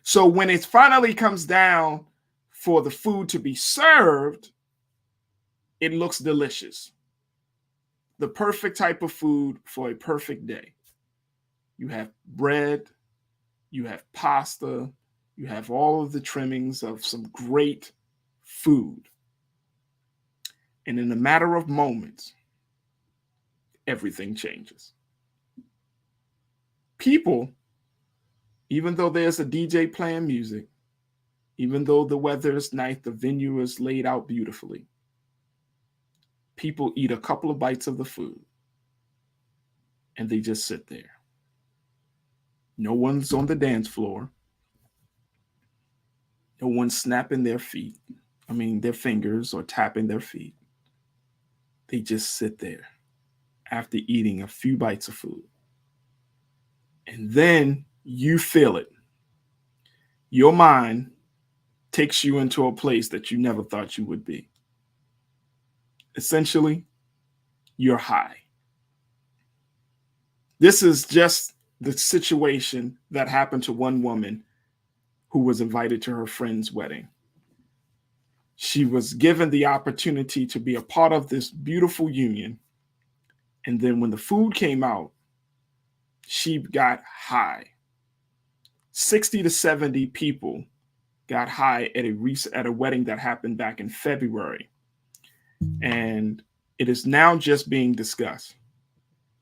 So when it finally comes down for the food to be served, it looks delicious. The perfect type of food for a perfect day. You have bread, you have pasta, you have all of the trimmings of some great food. And in a matter of moments, everything changes. People, even though there's a DJ playing music, even though the weather is nice, the venue is laid out beautifully, people eat a couple of bites of the food and they just sit there. No one's on the dance floor. No one's snapping their fingers or tapping their feet. they just sit there after eating a few bites of food. And then you feel it. Your mind takes you into a place that you never thought you would be. Essentially, you're high. This is just the situation that happened to one woman who was invited to her friend's wedding. She was given the opportunity to be a part of this beautiful union. And then when the food came out, she got high. 60 to 70 people got high at a wedding that happened back in February. And it is now just being discussed.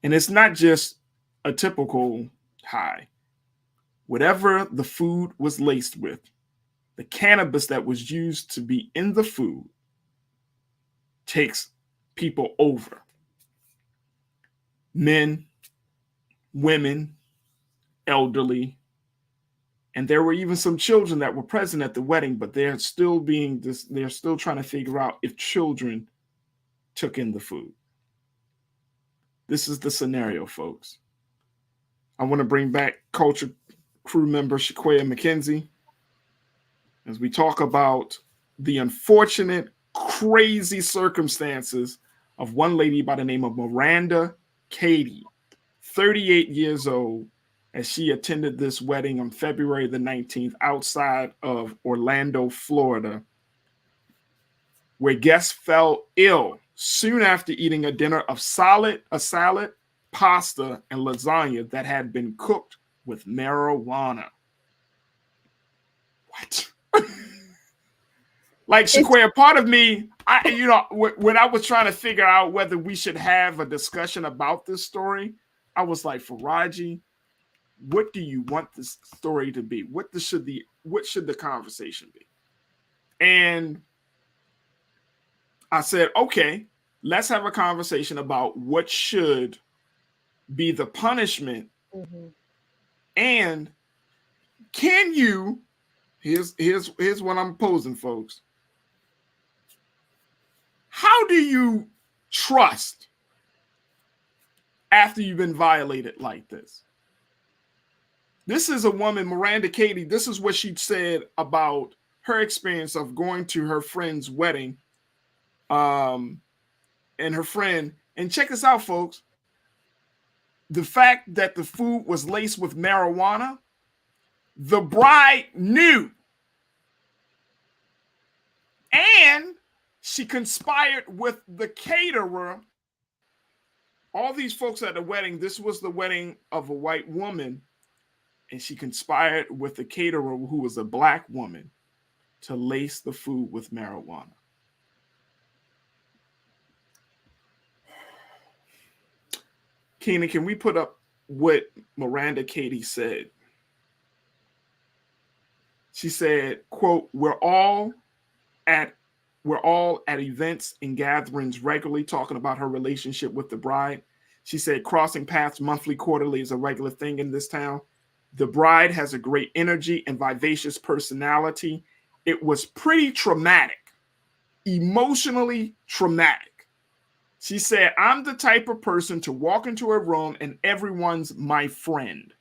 And it's not just a typical high. Whatever the food was laced with, the cannabis that was used to be in the food takes people over. Men, women, elderly, and there were even some children that were present at the wedding, but they're still trying to figure out if children took in the food. This is the scenario, folks. I want to bring back culture crew member Shaquaya McKenzie as we talk about the unfortunate, crazy circumstances of one lady by the name of Miranda Katie, 38 years old, as she attended this wedding on February the 19th outside of Orlando, Florida, where guests fell ill soon after eating a dinner of salad, pasta, and lasagna that had been cooked with marijuana. What? Like, Shaquaya, part of me, when I was trying to figure out whether we should have a discussion about this story, I was like, Farajii, what do you want this story to be? What should the conversation be? And I said, okay, let's have a conversation about what should be the punishment. Mm-hmm. And can you, here's what I'm posing, folks. How do you trust after you've been violated like this? This is a woman, Miranda Katie. This is what she said about her experience of going to her friend's wedding. And her friend, and check this out, folks. The fact that the food was laced with marijuana, the bride knew. And she conspired with the caterer. All these folks at the wedding, this was the wedding of a white woman. And she conspired with the caterer, who was a black woman, to lace the food with marijuana. Keenan, can we put up what Miranda Katie said? She said, quote, we're all at events and gatherings regularly talking about her relationship with the bride. She said, crossing paths monthly, quarterly is a regular thing in this town. The bride has a great energy and vivacious personality. It was pretty traumatic, emotionally traumatic. She said, I'm the type of person to walk into a room and everyone's my friend.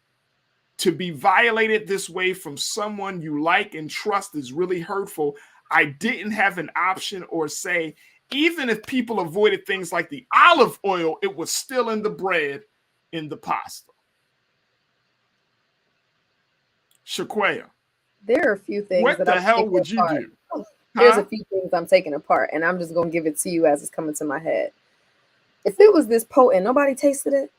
To be violated this way from someone you like and trust is really hurtful. I didn't have an option or say. Even if people avoided things like the olive oil, it was still in the bread, in the pasta. Shaquaya, there are a few things. What the hell would you do? There's a few things I'm taking apart, and I'm just going to give it to you as it's coming to my head. If it was this potent, nobody tasted it,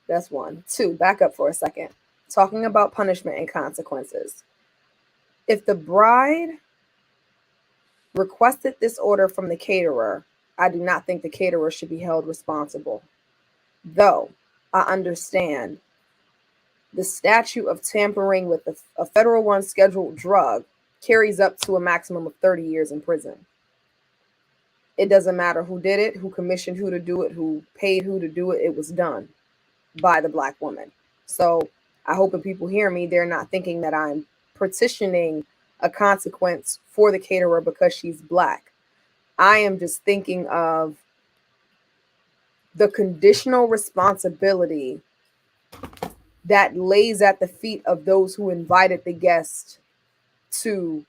that's one. Two, back up for a second. Talking about punishment and consequences. If the bride requested this order from the caterer, I do not think the caterer should be held responsible. Though I understand the statute of tampering with a federal one scheduled drug carries up to a maximum of 30 years in prison. It doesn't matter who did it, who commissioned who to do it, who paid who to do it. It was done by the black woman. So I hope when people hear me, they're not thinking that I'm petitioning a consequence for the caterer because she's black. I am just thinking of the conditional responsibility that lays at the feet of those who invited the guest to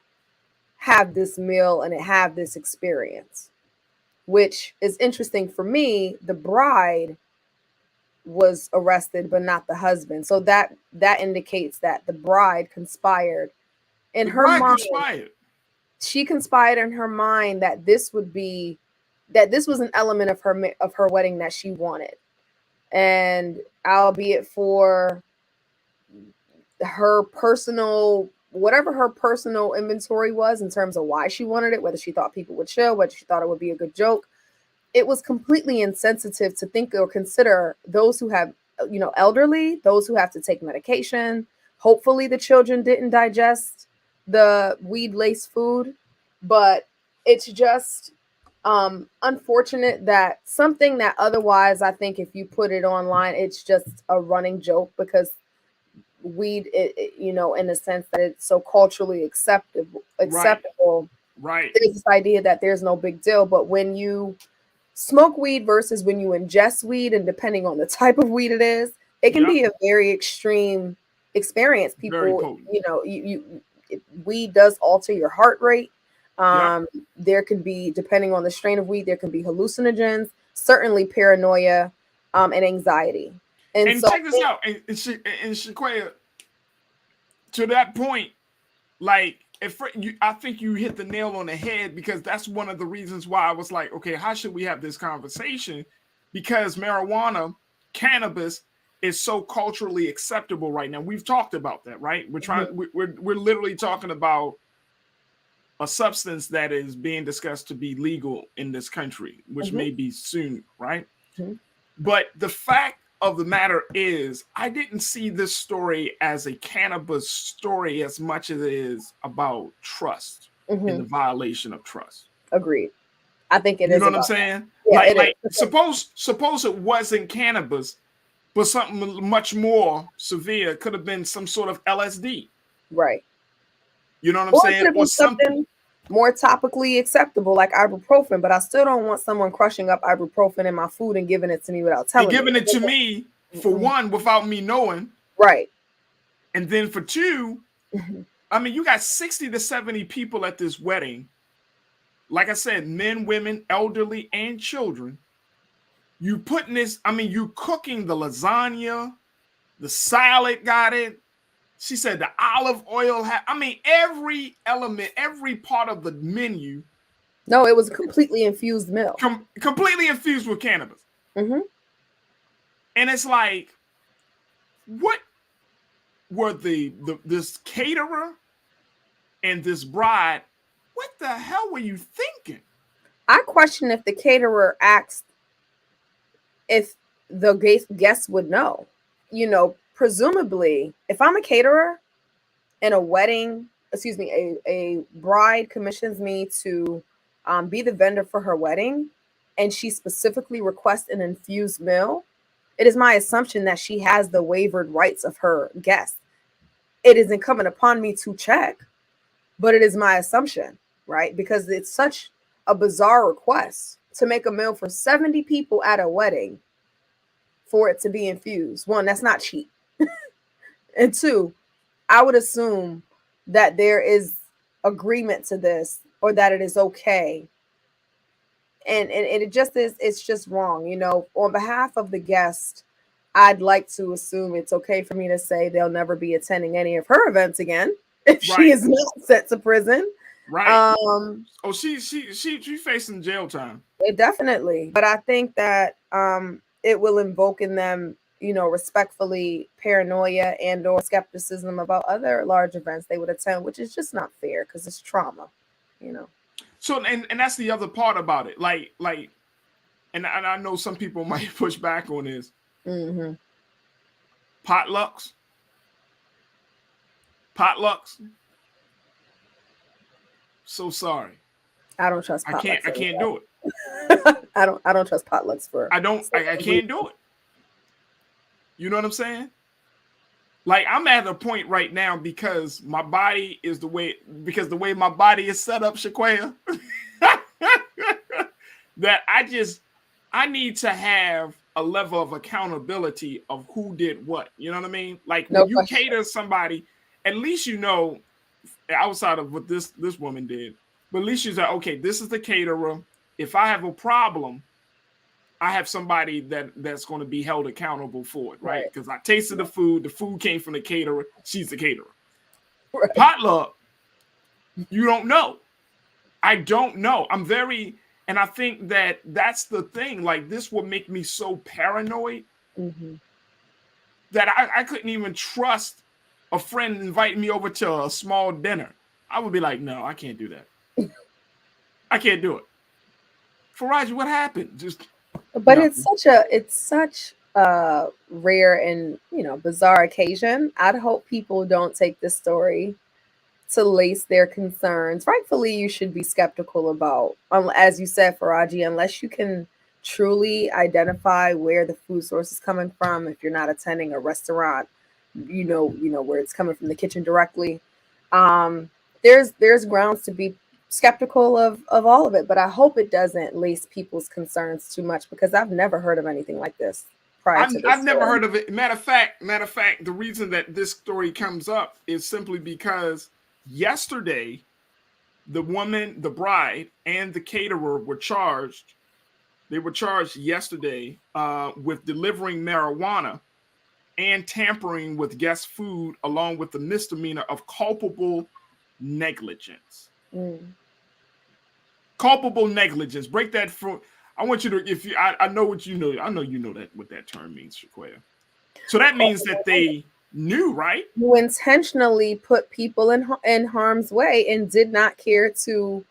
have this meal and have this experience, which is interesting for me. The bride was arrested, but not the husband. So that indicates that the bride conspired in her mind. She conspired in her mind that this was an element of her wedding that she wanted, and albeit for her personal, whatever her personal inventory was in terms of why she wanted it, whether she thought people would chill, whether she thought it would be a good joke, it was completely insensitive to think or consider those who have, elderly, those who have to take medication. Hopefully the children didn't digest the weed-laced food, but it's just unfortunate that something that otherwise, I think if you put it online, it's just a running joke, because weed, in the sense that it's so culturally acceptable. Right. There's this idea that there's no big deal, but when you smoke weed versus when you ingest weed, and depending on the type of weed it is, it can be a very extreme experience. People, weed does alter your heart rate. There can be, depending on the strain of weed, there can be hallucinogens, certainly paranoia, and anxiety. And so check this out, and Shaquaya, to that point, like, I think you hit the nail on the head, because that's one of the reasons why I was like, okay, how should we have this conversation? Because marijuana, cannabis, is so culturally acceptable right now. We've talked about that, right? We're literally talking about a substance that is being discussed to be legal in this country, which may be soon, right? But the fact of the matter is, I didn't see this story as a cannabis story as much as it is about trust and the violation of trust. Agreed. I think it is. You know what I'm saying? Yeah, suppose it wasn't cannabis, but something much more severe. Could have been some sort of LSD. Right. You know what I'm saying? Or something more topically acceptable, like ibuprofen, but I still don't want someone crushing up ibuprofen in my food and giving it to me without telling me. Giving it to me, for one, without me knowing. Right. And then for two, I mean, you got 60 to 70 people at this wedding. Like I said, men, women, elderly, and children. You putting this, I mean, you cooking the lasagna, the salad got it. She said the olive oil every element, every part of the menu. No, it was a completely infused meal. Completely infused with cannabis. And it's like, what were this caterer and this bride, what the hell were you thinking? I question if the caterer asked if the guests would know. Presumably, if I'm a caterer and a bride commissions me to be the vendor for her wedding, and she specifically requests an infused meal, it is my assumption that she has the waived rights of her guest. It is incumbent upon me to check, but it is my assumption, right? Because it's such a bizarre request to make a meal for 70 people at a wedding for it to be infused. One, that's not cheap. And two, I would assume that there is agreement to this, or that it is okay. And it just is, it's just wrong. On behalf of the guest, I'd like to assume it's okay for me to say they'll never be attending any of her events again if she is not sent to prison. Right. She's facing jail time. Definitely. But I think that it will invoke in them, respectfully, paranoia and or skepticism about other large events they would attend, which is just not fair, because it's trauma, So, and that's the other part about it. Like, and I know some people might push back on this. Potlucks. So sorry. I don't trust potlucks. I can't do it. I don't trust potlucks I can't do it. You know what I'm saying? Like, I'm at a point right now, because my body is the way my body is set up, Shaquaya, that I need to have a level of accountability of who did what. You know what I mean? Like No when you question. cater somebody, at least you know, outside of what this woman did, but at least you say, okay, this is the caterer. If I have a problem, I have somebody that's going to be held accountable for it, right? Because I tasted the food came from the caterer, she's the caterer. Right. Potluck, you don't know. I don't know. And I think that's the thing. Like, this would make me so paranoid that I couldn't even trust a friend inviting me over to a small dinner. I would be like, no, I can't do that. I can't do it. Farajii, what happened? But it's such a rare and bizarre occasion. I'd hope people don't take this story to lace their concerns. Rightfully, you should be skeptical about, as you said, Farajii, unless you can truly identify where the food source is coming from. If you're not attending a restaurant, you know where it's coming from, the kitchen directly. There's grounds to be skeptical of all of it, but I hope it doesn't lace people's concerns too much, because I've never heard of anything like this prior to this. I've never heard of it. Matter of fact, the reason that this story comes up is simply because yesterday, the woman, the bride, and the caterer were charged. They were charged yesterday with delivering marijuana and tampering with guest food, along with the misdemeanor of culpable negligence. Culpable negligence. Break that for. I want you to. I know what you know. I know you know what that term means, Shaquaya. So that means that they knew, right? You intentionally put people in harm's way and did not care to.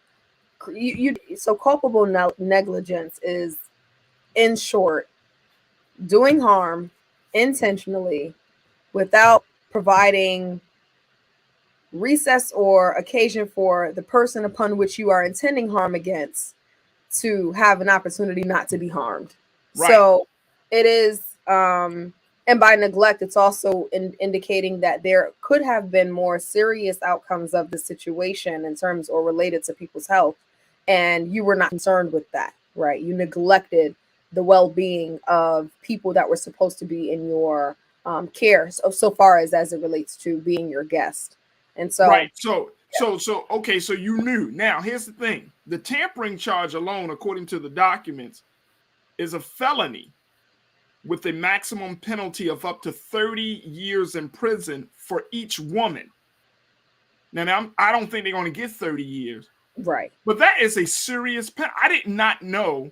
So culpable negligence is, in short, doing harm intentionally without providing recess or occasion for the person upon which you are intending harm against to have an opportunity not to be harmed. Right. So it is, and by neglect, it's also indicating that there could have been more serious outcomes of the situation in terms or related to people's health, and you were not concerned with that, right? You neglected the well-being of people that were supposed to be in your care, so far as it relates to being your guest. And so, right. So okay. So you knew. Now, here's the thing: the tampering charge alone, according to the documents, is a felony with a maximum penalty of up to 30 years in prison for each woman. Now, I don't think they're going to get 30 years, right? But that is a serious penalty. I did not know.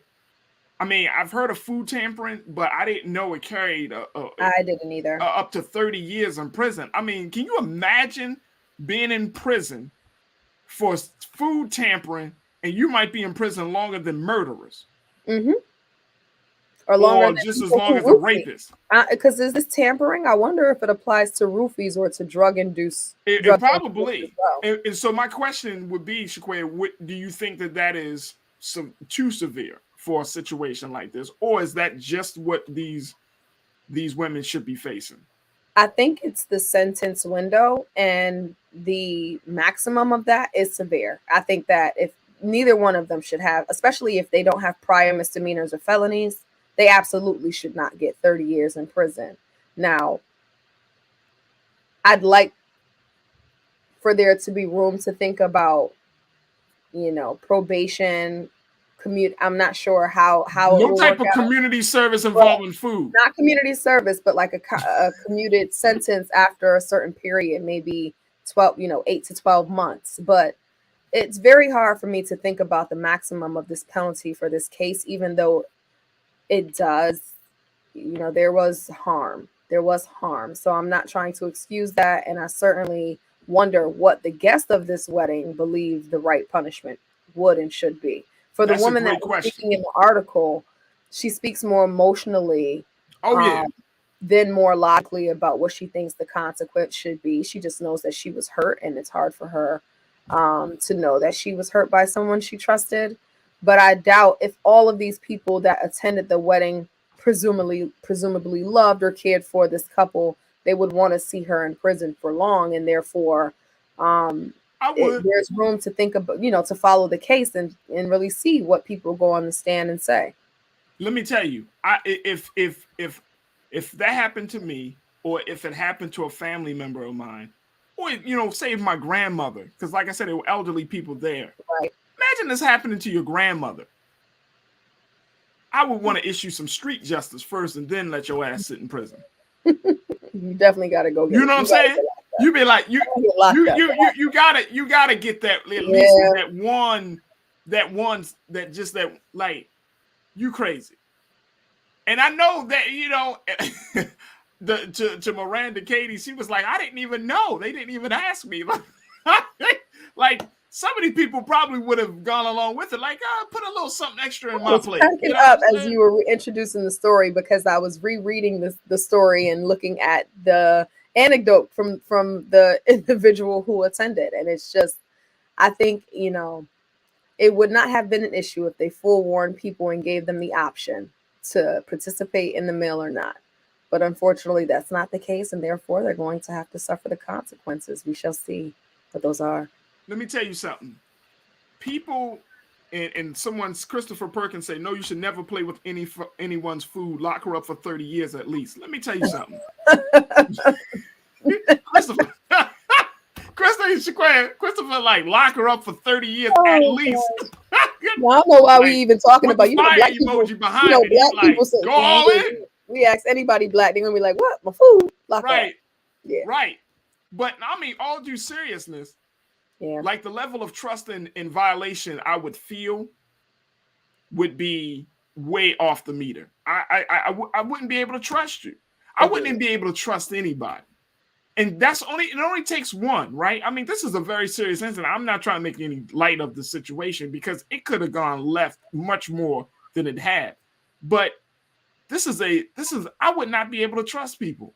I mean, I've heard of food tampering, but I didn't know it carried. I didn't either. Up to 30 years in prison. I mean, can you imagine being in prison for food tampering, and you might be in prison longer than murderers, or longer, or just as long as a rapist? Because is this tampering? I wonder if it applies to roofies or to drug-induced. It probably. Well. And so my question would be, Shaquaya, do you think that is too severe for a situation like this, or is that just what these women should be facing? I think it's the sentence window, and the maximum of that is severe. I think that if neither one of them should have, especially if they don't have prior misdemeanors or felonies, they absolutely should not get 30 years in prison. Now, I'd like for there to be room to think about, probation, I'm not sure how no type of community service involving food. Not community service, but like a commuted sentence after a certain period, maybe 8 to 12 months. But it's very hard for me to think about the maximum of this penalty for this case, even though it does, there was harm. So I'm not trying to excuse that. And I certainly wonder what the guest of this wedding believed the right punishment would and should be. For the woman that was speaking in the article, she speaks more emotionally than more logically about what she thinks the consequence should be. She just knows that she was hurt, and it's hard for her to know that she was hurt by someone she trusted. But I doubt if all of these people that attended the wedding presumably loved or cared for this couple, they would want to see her in prison for long, and therefore there's room to think about, to follow the case and really see what people go on the stand and say. let me tell you, if that happened to me, or if it happened to a family member of mine, or say my grandmother, because like I said, there were elderly people there. Right. Imagine this happening to your grandmother. I would want to issue some street justice first, and then let your ass sit in prison. You definitely got to go. You know what I'm saying? You be like, you gotta get that at least that like, you crazy. And I know that to Miranda Katie, she was like, I didn't even know. They didn't even ask me. Like some of these people probably would have gone along with it. Like, put a little something extra in my plate. Cracking up as you were introducing the story, because I was rereading the story and looking at the anecdote from the individual who attended, and it's just, I think it would not have been an issue if they forewarned people and gave them the option to participate in the meal or not. But unfortunately, that's not the case, and therefore they're going to have to suffer the consequences. We shall see what those are. Let me tell you something. People, and Christopher Perkins say, no, you should never play with anyone's food. Lock her up for 30 years at least. Let me tell you something. Christopher, like, lock her up for 30 years at least. Well, I don't know why we even talking about, black people, behind black people say, go all in. We ask anybody black, they're gonna be like, what? My food? Lock right. Up. Yeah. Right. But I mean, all due seriousness, yeah, like the level of trust in violation I would feel would be way off the meter. I wouldn't be able to trust you. I wouldn't even be able to trust anybody. And it only takes one, right? I mean, this is a very serious incident. I'm not trying to make any light of the situation, because it could have gone left much more than it had. But I would not be able to trust people.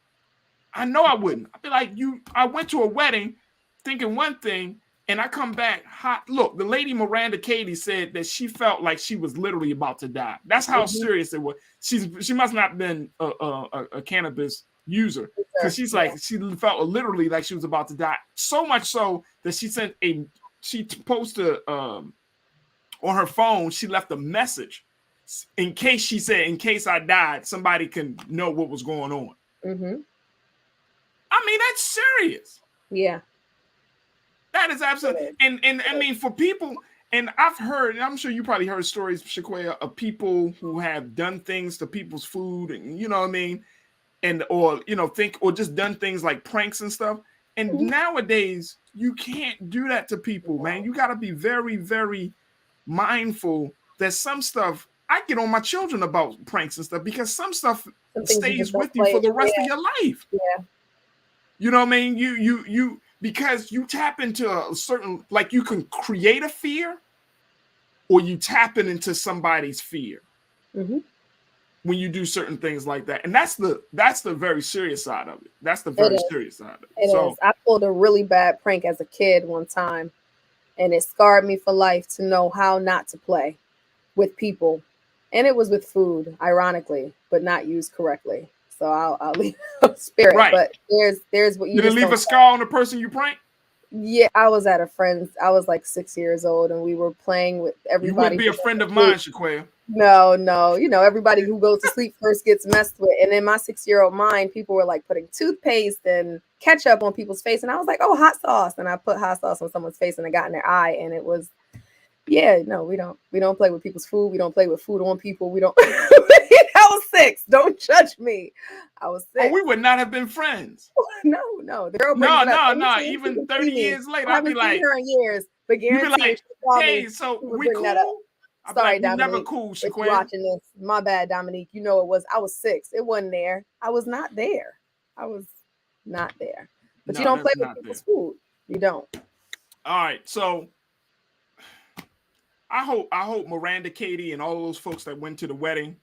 I know I wouldn't. I'd be like, I went to a wedding thinking one thing, and I come back hot. Look, the lady Miranda Katie said that she felt like she was literally about to die. That's how serious it was. She must not have been a cannabis user, because she's like, she felt literally like she was about to die. So much so that she posted on her phone, she left a message in case I died, somebody can know what was going on. Mm-hmm. I mean, that's serious. Yeah. That is absolutely. And I mean, for people, and I've heard, and I'm sure you probably heard stories, Shaquaya, of people who have done things to people's food, and you know what I mean, or just done things like pranks and stuff. And nowadays, you can't do that to people, man. You got to be very, very mindful that some stuff, I get on my children about pranks and stuff, because some stuff stays with you for the rest of your life. Yeah. You know what I mean? You because you tap into a certain, like, you can create a fear, or you tap into somebody's fear when you do certain things like that. And that's the very serious side of it. That's the very serious side of it. It is. I pulled a really bad prank as a kid one time, and it scarred me for life to know how not to play with people. And it was with food, ironically, but not used correctly. So I'll leave spirit. Right. But there's what you did it leave a scar on the person you pranked? Yeah, I was at a friend's. I was like 6 years old, and we were playing with everybody. You wouldn't be a friend of mine, Shaquaya. No. Everybody who goes to sleep first gets messed with. And in my 6-year-old mind, people were like putting toothpaste and ketchup on people's face, and I was like, "Oh, hot sauce!" And I put hot sauce on someone's face, and it got in their eye, and it was. Yeah, no, we don't play with people's food. We don't play with food on people. We don't. I was 6. Don't judge me. I was 6. Oh, we would not have been friends. No. The girl no. Even 30 years later, I'd be like, her in years, but guarantee like, hey, so we cool? Sorry, like, Dominique. Never cool, If you're watching this, my bad, Dominique. You know it was. I was 6. It wasn't there. I was not there. But you don't play with people's food. You don't. All right, so. I hope Miranda Katie and all those folks that went to the wedding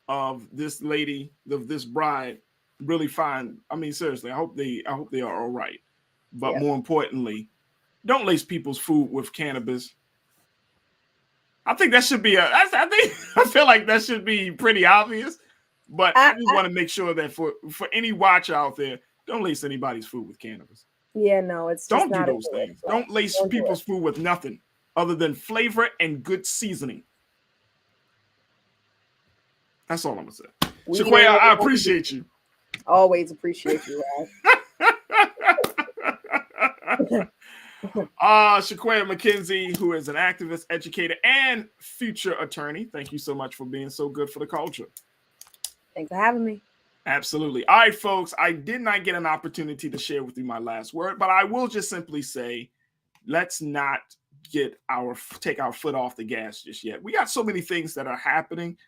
of this lady, of this bride, really find. I mean, seriously, I hope they are all right. But more importantly, don't lace people's food with cannabis. I think that should be I feel like that should be pretty obvious. But I just want to make sure that for any watcher out there, don't lace anybody's food with cannabis. Yeah, no, it's don't do those things. Don't lace people's food with nothing other than flavor and good seasoning. That's all I'm gonna say. Shaquaya, I appreciate you. Always appreciate you, Shaquaya McKenzie, who is an activist, educator, and future attorney. Thank you so much for being so good for the culture. Thanks for having me. Absolutely. All right, folks, I did not get an opportunity to share with you my last word, but I will just simply say, let's not take our foot off the gas just yet. We got so many things that are happening,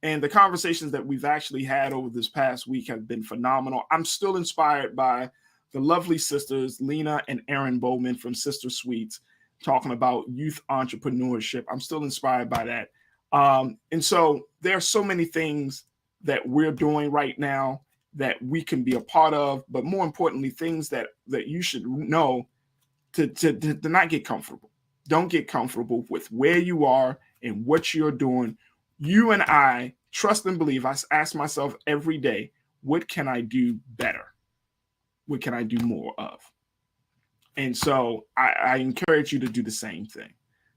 and the conversations that we've actually had over this past week have been phenomenal. I'm still inspired by the lovely sisters, Lena and Erin Bowman from Sister Sweets, talking about youth entrepreneurship. I'm still inspired by that. And so there are so many things that we're doing right now that we can be a part of, but more importantly, things that you should know to not get comfortable. Don't get comfortable with where you are and what you're doing. You and I trust and believe. I ask myself every day, what can I do better? What can I do more of? And so I encourage you to do the same thing.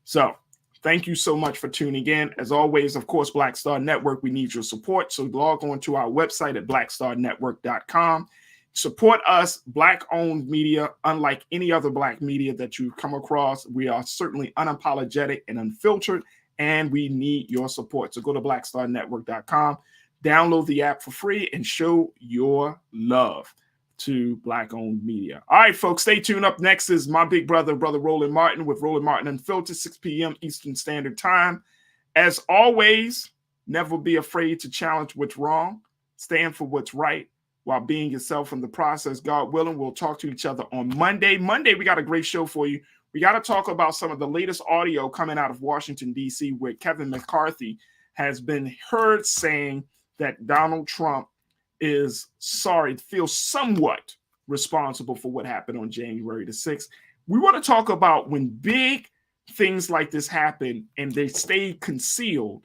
So thank you so much for tuning in. As always, of course, Black Star Network, we need your support. So log on to our website at blackstarnetwork.com. Support us, Black-owned media, unlike any other Black media that you've come across. We are certainly unapologetic and unfiltered, and we need your support. So go to blackstarnetwork.com, download the app for free, and show your love to Black-owned media. All right, folks, stay tuned. Up next is my big brother Roland Martin with Roland Martin Unfiltered, 6 p.m. Eastern Standard Time. As always, never be afraid to challenge what's wrong. Stand for what's right while being yourself in the process. God willing, we'll talk to each other on Monday. Monday, we got a great show for you. We got to talk about some of the latest audio coming out of Washington, D.C., where Kevin McCarthy has been heard saying that Donald Trump is sorry, feels somewhat responsible for what happened on January the 6th. We want to talk about when big things like this happen and they stay concealed,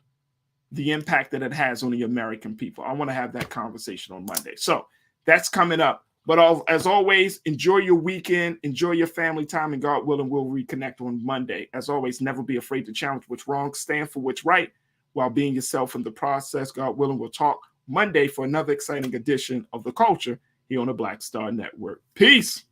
the impact that it has on the American people. I want to have that conversation on Monday. So that's coming up. But as always, enjoy your weekend, enjoy your family time, and God willing, we'll reconnect on Monday. As always, never be afraid to challenge what's wrong, stand for what's right while being yourself in the process. God willing, we'll talk Monday for another exciting edition of The Culture here on the Black Star Network. Peace.